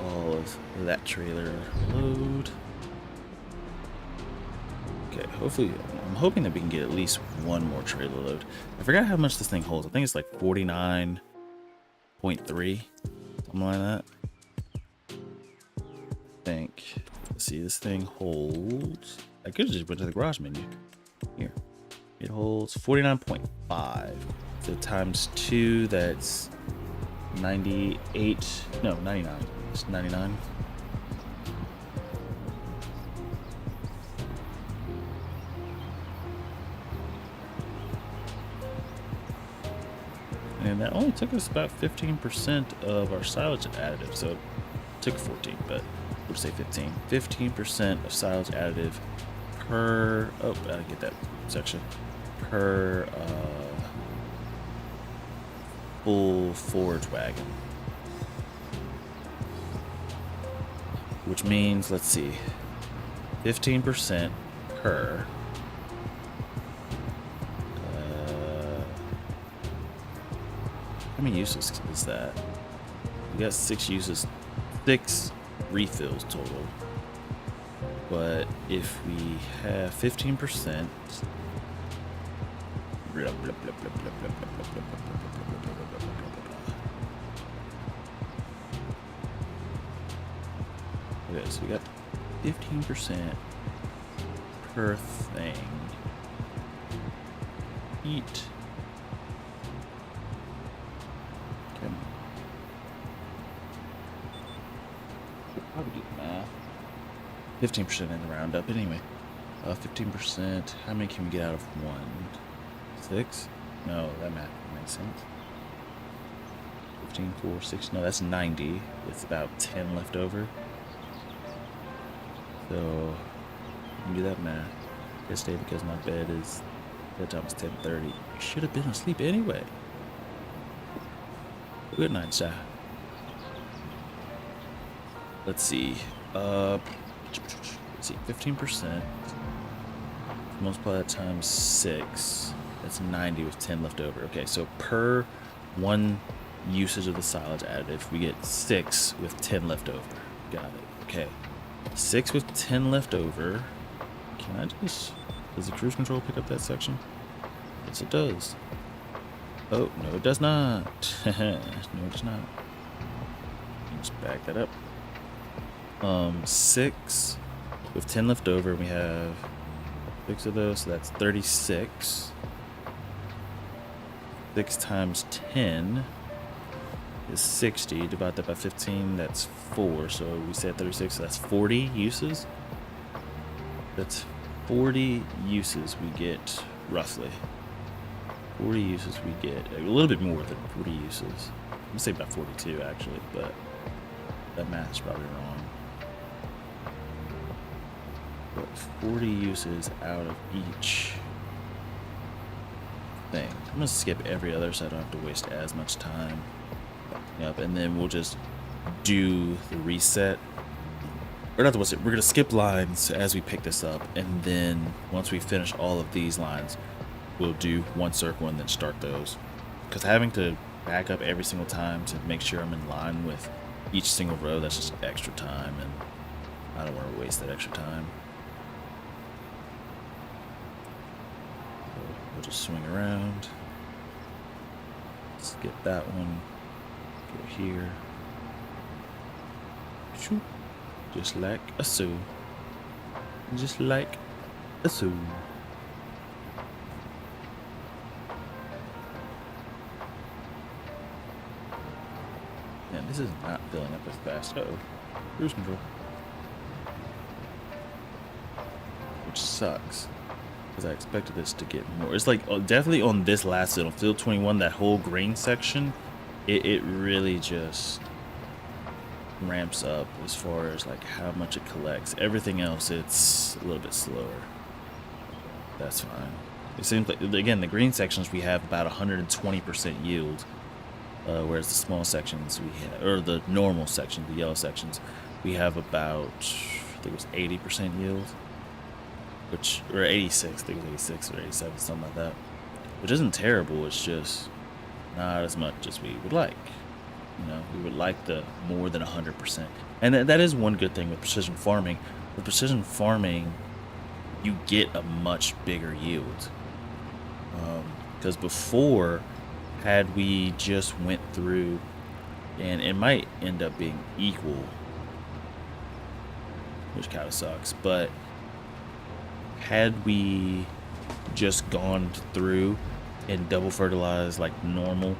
all of that trailer load. Okay, hopefully, I'm hoping that we can get at least one more trailer load. I forgot how much this thing holds. I think it's like 49.3, something like that. I think. Let's see, this thing holds. I could have just went to the garage menu. Here, it holds 49.5. So times 2, that's 98. No, 99. It's 99. And that only took us about 15% of our silage additive. So it took 14, but we'll say 15. 15% of silage additive per, oh, I didn't get that section, per full forage wagon. Which means, let's see, 15% per. How many uses is that? We got 6 uses, 6 refills total. But if we have 15%, okay, so we got 15% per thing. Eat. Probably do the math. 15% in the roundup. Anyway, 15%. How many can we get out of 1? 6? No, that math makes sense. 15, 4, 6. No, that's 90. It's about 10 left over. So, you can do that math. Yesterday, because my bedtime was 10:30. I should have been asleep anyway. Good night, sir. Let's see. Let's see. 15%. Multiply that times 6. That's 90 with 10 left over. Okay, so per 1 usage of the silage additive, we get 6 with 10 left over. Got it. Okay. 6 with 10 left over. Can I just... Does the cruise control pick up that section? Yes, it does. Oh, no, it does not. No, it does not. Let's back that up. 6 with 10 left over. We have 6 of those, so that's 36. 6 times 10 is 60. Divide that by 15, that's 4. So we said 36, so that's 40 uses. That's 40 uses we get, roughly. 40 uses we get. A little bit more than 40 uses. I'm going to say about 42, actually, but that math's probably wrong. But 40 uses out of each thing. I'm going to skip every other so I don't have to waste as much time. Yep, and then we'll just do the reset. Or not the reset, we're going to skip lines as we pick this up, and then once we finish all of these lines, we'll do one circle and then start those. Because having to back up every single time to make sure I'm in line with each single row, that's just extra time, and I don't want to waste that extra time. So we'll just swing around, skip that one, go here, shoot, just like a so, just like a so. Man, this is not filling up as fast. Uh-oh. Cruise control. Which sucks. Because I expected this to get more. It's like, definitely on this last field, on field 21, that whole green section, it really just ramps up as far as like how much it collects. Everything else, it's a little bit slower. That's fine. It seems like, again, the green sections, we have about 120% yield. Whereas the small sections we have, or the normal sections, the yellow sections, we have about, I think it was 80% yield, which, or 86, I think it was 86 or 87, something like that, which isn't terrible. It's just not as much as we would like. You know, we would like the more than 100%. And that is one good thing with precision farming. With precision farming, you get a much bigger yield. Because before, had we just went through, and it might end up being equal, which kind of sucks, but had we just gone through and double fertilized like normal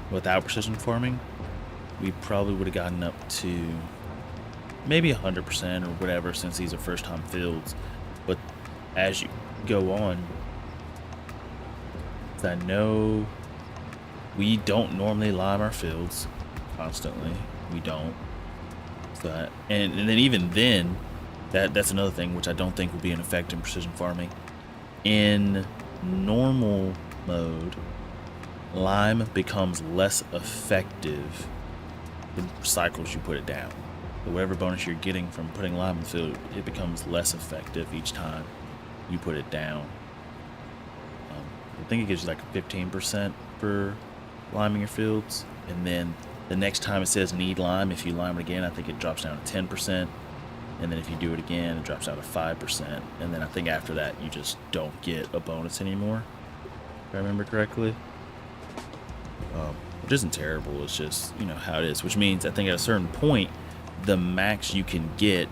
without precision farming, we probably would have gotten up to maybe 100% or whatever, since these are first time fields. But as you go on, I know we don't normally lime our fields constantly. We don't. So and then even then, that's another thing which I don't think will be an effect in precision farming. In normal mode, lime becomes less effective the cycles you put it down. So whatever bonus you're getting from putting lime in the field, it becomes less effective each time you put it down. I think it gives you like 15% for liming your fields, and then the next time it says need lime, if you lime it again, I think it drops down to 10%, and then if you do it again, it drops down to 5%, and then I think after that you just don't get a bonus anymore, if I remember correctly. Which isn't terrible, it's just, you know, how it is, which means I think at a certain point, the max you can get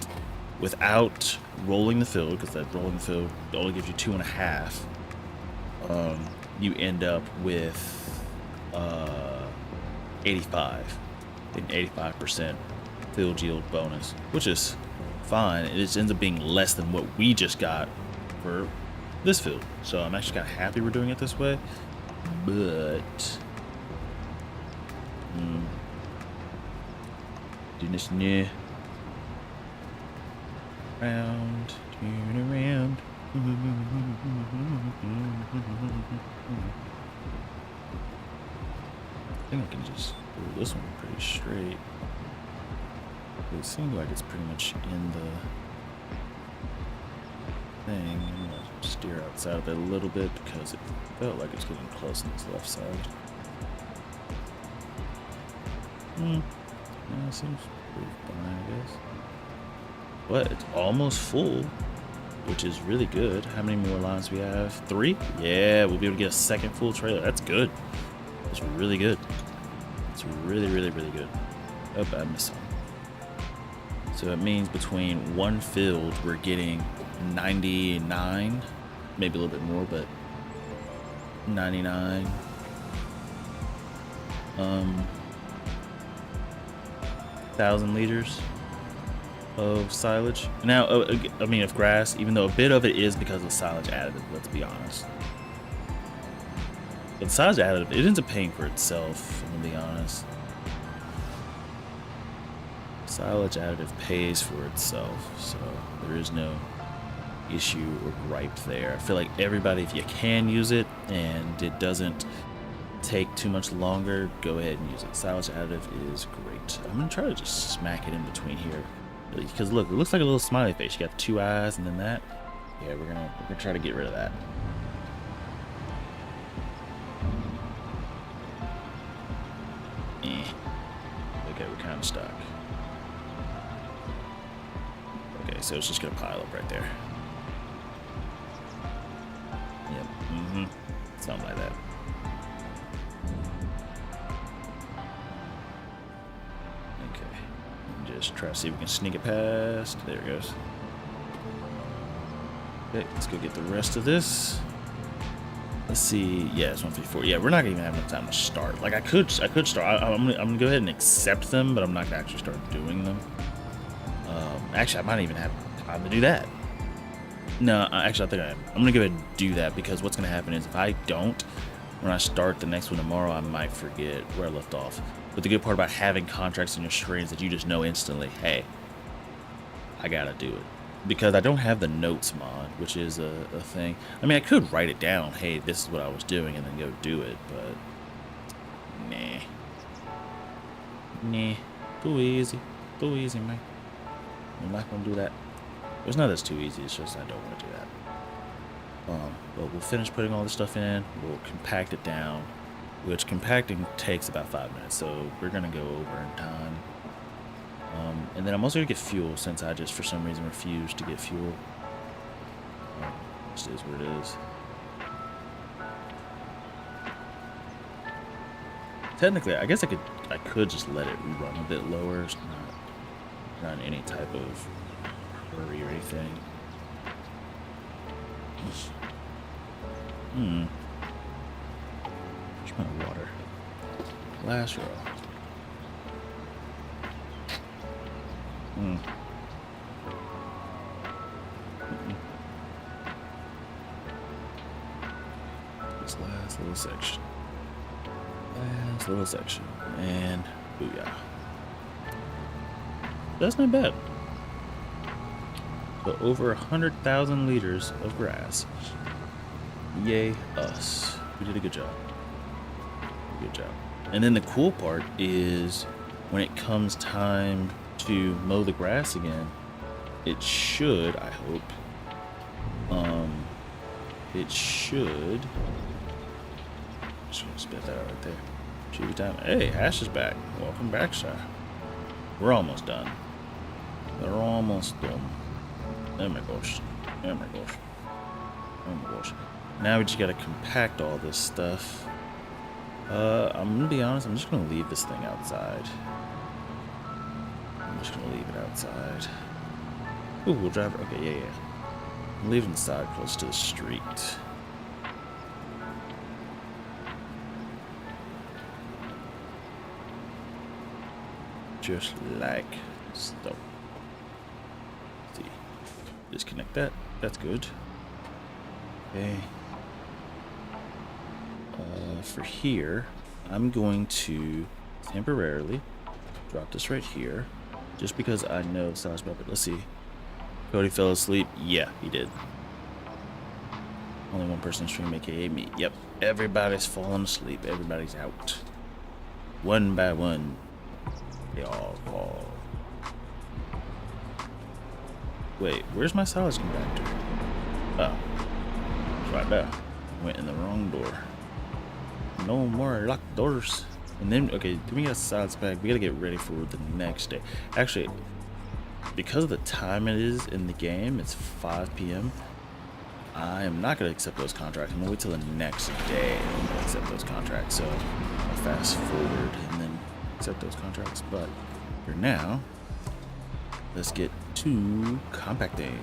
without rolling the field, because that rolling the field only gives you 2.5, you end up with 85% field yield bonus, which is fine. It just ends up being less than what we just got for this field, so I'm actually kind of happy we're doing it this way. But doing this near round, turn around. I think I can just pull this one pretty straight. It seems like it's pretty much in the thing. I'm gonna steer outside of it a little bit because it felt like it's getting close on this left side. Yeah, it seems pretty fine, I guess. But it's almost full, which is really good. How many more lines do we have? 3? Yeah, we'll be able to get a second full trailer. That's good. It's really good. It's really, really, really good. Oh, I missed some. So it means between one field, we're getting 99, maybe a little bit more, but 99. 1,000 liters of silage. Now, I mean, of grass, even though a bit of it is because of silage additive, let's be honest. But the silage additive, it ends up paying for itself, I'm gonna be honest. Silage additive pays for itself, so there is no issue or gripe there. I feel like everybody, if you can use it and it doesn't take too much longer, go ahead and use it. Silage additive is great. I'm gonna try to just smack it in between here, because look, it looks like a little smiley face. You got 2 eyes and then that. Yeah, we're gonna try to get rid of that. Okay, we're kind of stuck. Okay, so it's just gonna pile up right there. Yep. Something like that. Okay. Just try to see if we can sneak it past. There it goes. Okay, let's go get the rest of this. Let's see. Yeah, it's 154. Yeah, we're not gonna even have enough time to start. Like I could start. I'm gonna go ahead and accept them, but I'm not gonna actually start doing them. Actually, I might even have time to do that. No, actually, I think I am. I'm gonna go ahead and do that, because what's gonna happen is if I don't, when I start the next one tomorrow, I might forget where I left off. But the good part about having contracts in your screen is that you just know instantly, hey, I gotta do it. Because I don't have the notes mod, which is a thing. I mean, I could write it down, hey, this is what I was doing, and then go do it, but nah, too easy, man. I'm not gonna do that. It's not that's too easy, it's just I don't want to do that. But we'll finish putting all this stuff in, we'll compact it down, which compacting takes about 5 minutes, so we're gonna go over in time. And then I'm also gonna get fuel, since I just for some reason refused to get fuel. Just is what it is. Technically, I guess I could just let it run a bit lower. It's not in any type of hurry or anything. Where's my water? Last row. This last little section. Last little section. And booyah. That's not bad. So over 100,000 liters of grass. Yay us. We did a good job. Good job. And then the cool part is when it comes time to mow the grass again, it should, I hope, it should, just gonna spit that out right there. Should be time. Hey, Ash is back. Welcome back, sir. We're almost done. We're almost done. Oh my gosh. Oh my gosh. Oh my gosh. Now we just gotta compact all this stuff. I'm gonna be honest, I'm just gonna leave this thing outside. I'm just gonna leave it outside. Ooh, we'll drive it. Okay, yeah. I'm leaving the side close to the street. Just like so. Let's see. Disconnect that. That's good. Okay. For here, I'm going to temporarily drop this right here, just because I know /Muppet. Let's see. Cody fell asleep. Yeah, he did. Only one person stream, aka me. Yep. Everybody's falling asleep. Everybody's out. One by one, they all fall. Wait, where's my silage compactor? Oh, it's right there. Went in the wrong door. No more locked doors. And then, okay, then we got sides back. We gotta get ready for the next day. Actually, because of the time it is in the game, it's 5 p.m. I am not gonna accept those contracts. I'm gonna wait till the next day to accept those contracts. So I'll fast forward and then accept those contracts. But for now, let's get to compacting.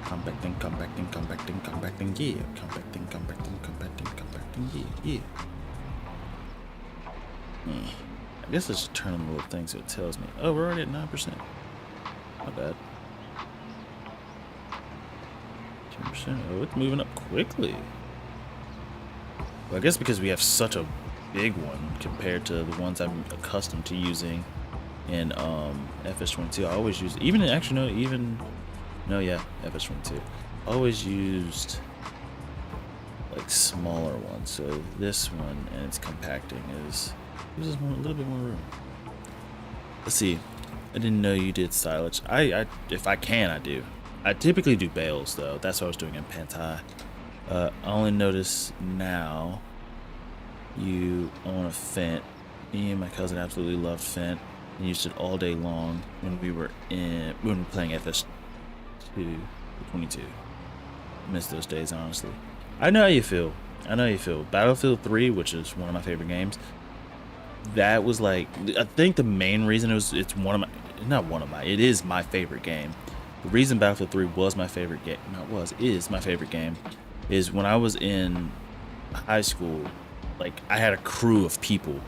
Compacting, yeah. Compacting, yeah. I guess let's turn on the little thing so it tells me. Oh, we're already at 9%. Not bad. 10%. Oh, it's moving up quickly. Well, I guess because we have such a big one compared to the ones I'm accustomed to using in FS22. I always use, FS22. Always used like smaller ones. So this one and its compacting gives us a little bit more room. Let's see. I didn't know you did silage. I if I can, I do. I typically do bales though. That's what I was doing in Pantai. I only notice now you own a Fent. Me and my cousin absolutely loved Fent and used it all day long when we were playing FS22. Miss those days, honestly. I know how you feel. Battlefield 3, which is one of my favorite games, that was like, I think the main reason it is my favorite game. The reason Battlefield 3 was my favorite game, is my favorite game, is when I was in high school, like I had a crew of people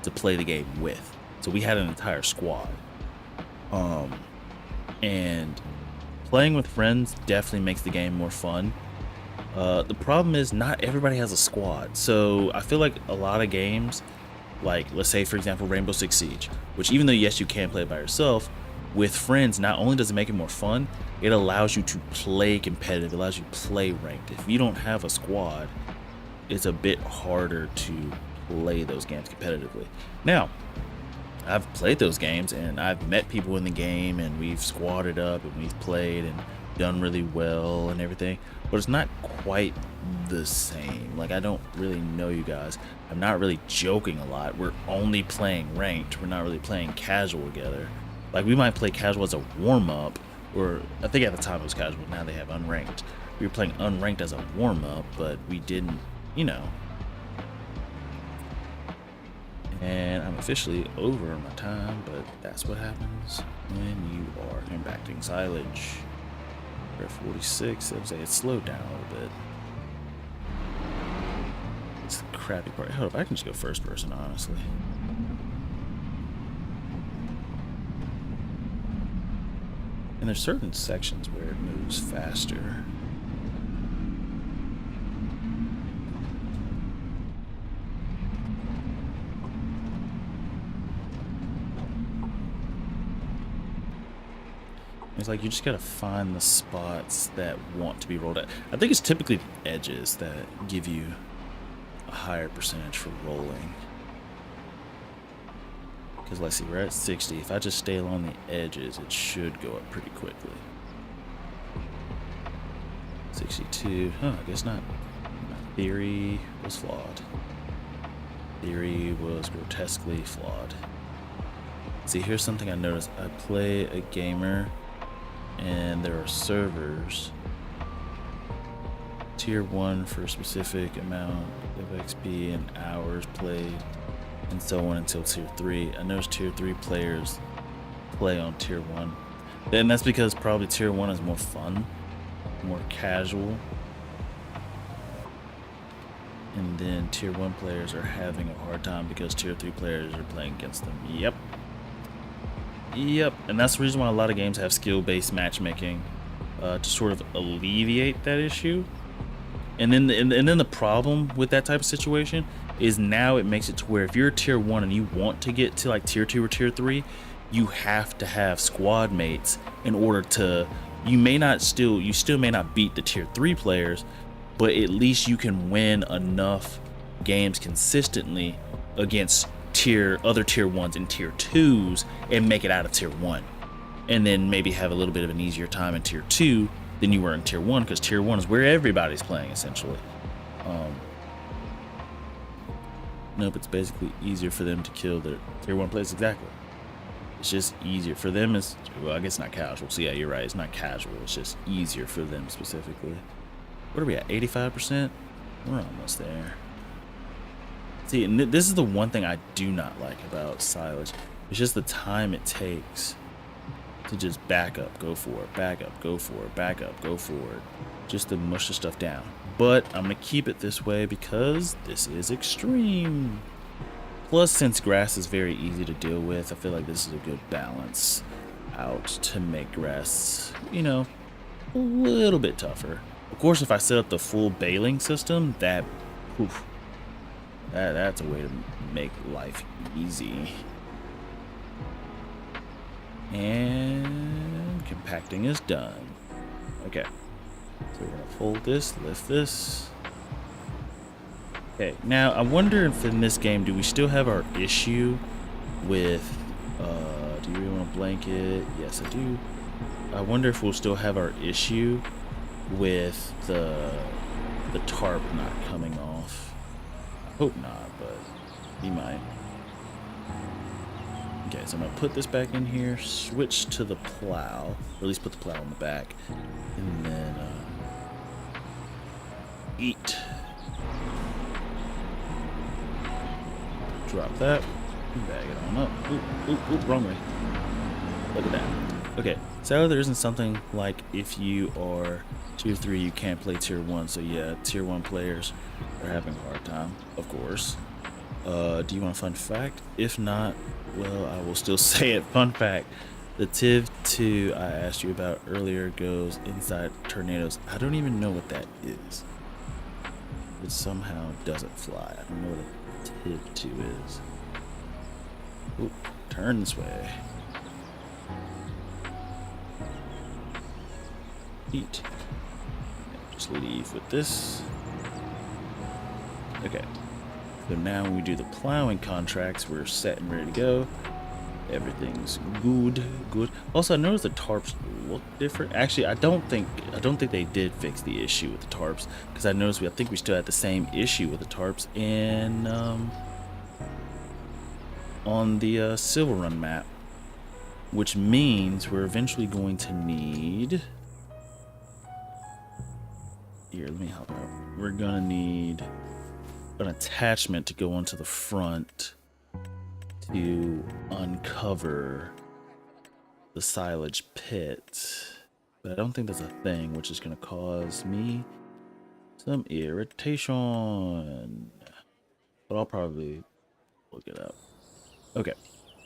to play the game with. So we had an entire squad. And playing with friends definitely makes the game more fun. The problem is not everybody has a squad. So I feel like a lot of games, like let's say for example Rainbow Six Siege, which even though yes you can play it by yourself, with friends not only does it make it more fun, it allows you to play competitive, it allows you to play ranked. If you don't have a squad, it's a bit harder to play those games competitively. Now, I've played those games and I've met people in the game and we've squatted up and we've played and done really well and everything. but it's not quite the same. Like, I don't really know you guys. I'm not really joking a lot. We're only playing ranked. We're not really playing casual together. Like, we might play casual as a warm-up, or I think at the time it was casual. Now they have unranked. We were playing unranked as a warm-up, but we didn't, you know. And I'm officially over my time, but that's what happens when you are impacting silage. We're at 46. I would say it's slowed down a little bit. It's the crappy part. Hold up, I can just go first person, honestly. And there's certain sections where it moves faster. It's like you just gotta find the spots that want to be rolled out. I think it's typically the edges that give you a higher percentage for rolling. Because let's see, we're at 60. If I just stay along the edges, it should go up pretty quickly. 62. Huh, I guess not. My theory was flawed. Theory was grotesquely flawed. See, here's something I noticed. I play a gamer, and there are servers. Tier 1 for a specific amount of XP and hours played, and so on until Tier 3. I noticed Tier 3 players play on Tier 1. And that's because probably Tier 1 is more fun, more casual. And then Tier 1 players are having a hard time because Tier 3 players are playing against them. Yep. Yep, and that's the reason why a lot of games have skill-based matchmaking to sort of alleviate that issue. And then the problem with that type of situation is now it makes it to where if you're Tier 1 and you want to get to like Tier 2 or Tier 3, you have to have squad mates in order to. You still may not beat the Tier 3 players, but at least you can win enough games consistently against other Tier 1s and Tier 2s and make it out of Tier 1, and then maybe have a little bit of an easier time in Tier 2 than you were in Tier 1, because Tier 1 is where everybody's playing essentially. Nope, it's basically easier for them to kill their Tier 1 players. Exactly. It's just easier for them. Well, I guess not casual. So yeah, you're right, it's not casual, it's just easier for them specifically. What are we at, 85%? We're almost there. See, and this is the one thing I do not like about silage. It's just the time it takes to just back up, go for it, back up, go for it, back up, go for it, just to mush the stuff down. But I'm gonna keep it this way because this is extreme. Plus, since grass is very easy to deal with, I feel like this is a good balance out to make grass, you know, a little bit tougher. Of course, if I set up the full baling system, that's a way to make life easy. And compacting is done. Okay, so we're gonna fold this, lift this. Okay, now I wonder if in this game, do we still have our issue with, do you really want a blanket? Yes, I do. I wonder if we'll still have our issue with the tarp not coming off. Hope not, but he might. Okay, so I'm gonna put this back in here, switch to the plow, or at least put the plow on the back, and then eat. Drop that, bag it on up. Oop, wrong way. Look at that. Okay, so there isn't something like if you are Tier 3, you can't play Tier 1, so yeah, Tier 1 players are having a hard time, of course. Do you want a fun fact? If not, well, I will still say it. Fun fact, the Tiv 2 I asked you about earlier goes inside tornadoes. I don't even know what that is. It somehow doesn't fly. I don't know what a Tiv 2 is. Ooh, turn this way. Eat. Just leave with this. Okay. So now when we do the plowing contracts, we're set and ready to go. Everything's good. Also, I noticed the tarps look different. Actually, I don't think they did fix the issue with the tarps, because I noticed I think we still had the same issue with the tarps in on the Silver Run map, which means we're eventually going to need. Here, let me help out. We're gonna need an attachment to go onto the front to uncover the silage pit, but I don't think that's a thing, which is going to cause me some irritation, but I'll probably look it up. Okay,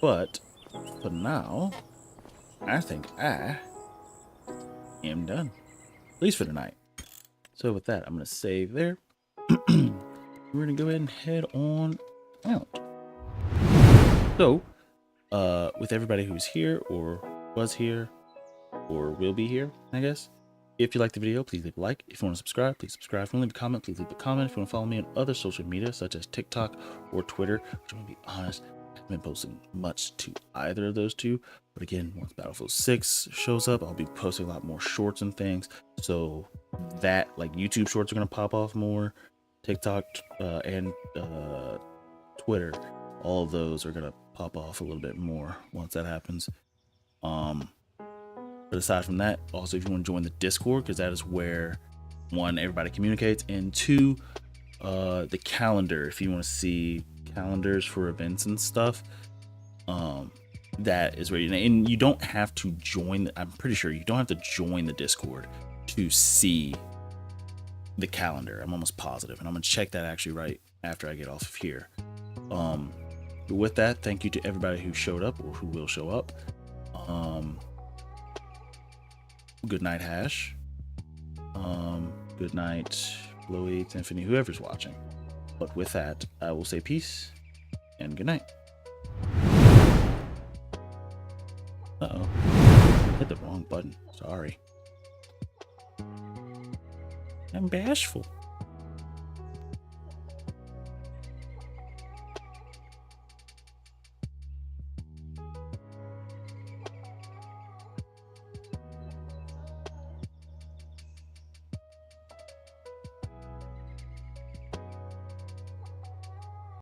but for now, I think I am done, at least for tonight. So with that, I'm going to save there. We're going to go ahead and head on out. So, with everybody who's here, or was here, or will be here, I guess, if you like the video, please leave a like. If you want to subscribe, please subscribe. If you want to leave a comment, please leave a comment. If you want to follow me on other social media, such as TikTok or Twitter, which I'm going to be honest, I haven't been posting much to either of those two. But again, once Battlefield 6 shows up, I'll be posting a lot more shorts and things. So that, like, YouTube shorts are going to pop off more. TikTok and Twitter, all of those are going to pop off a little bit more once that happens. But aside from that, also if you want to join the Discord, because that is where, one, everybody communicates, and two, the calendar, if you want to see calendars for events and stuff, that is where and you don't have to join I'm pretty sure you don't have to join the Discord to see the calendar. I'm almost positive, and I'm gonna check that actually right after I get off of here. But with that, thank you to everybody who showed up or who will show up. Good night, Hash. Good night, Blowy, Tiffany, whoever's watching. But with that, I will say peace and good night. Uh-oh. Hit the wrong button. Sorry. I'm bashful.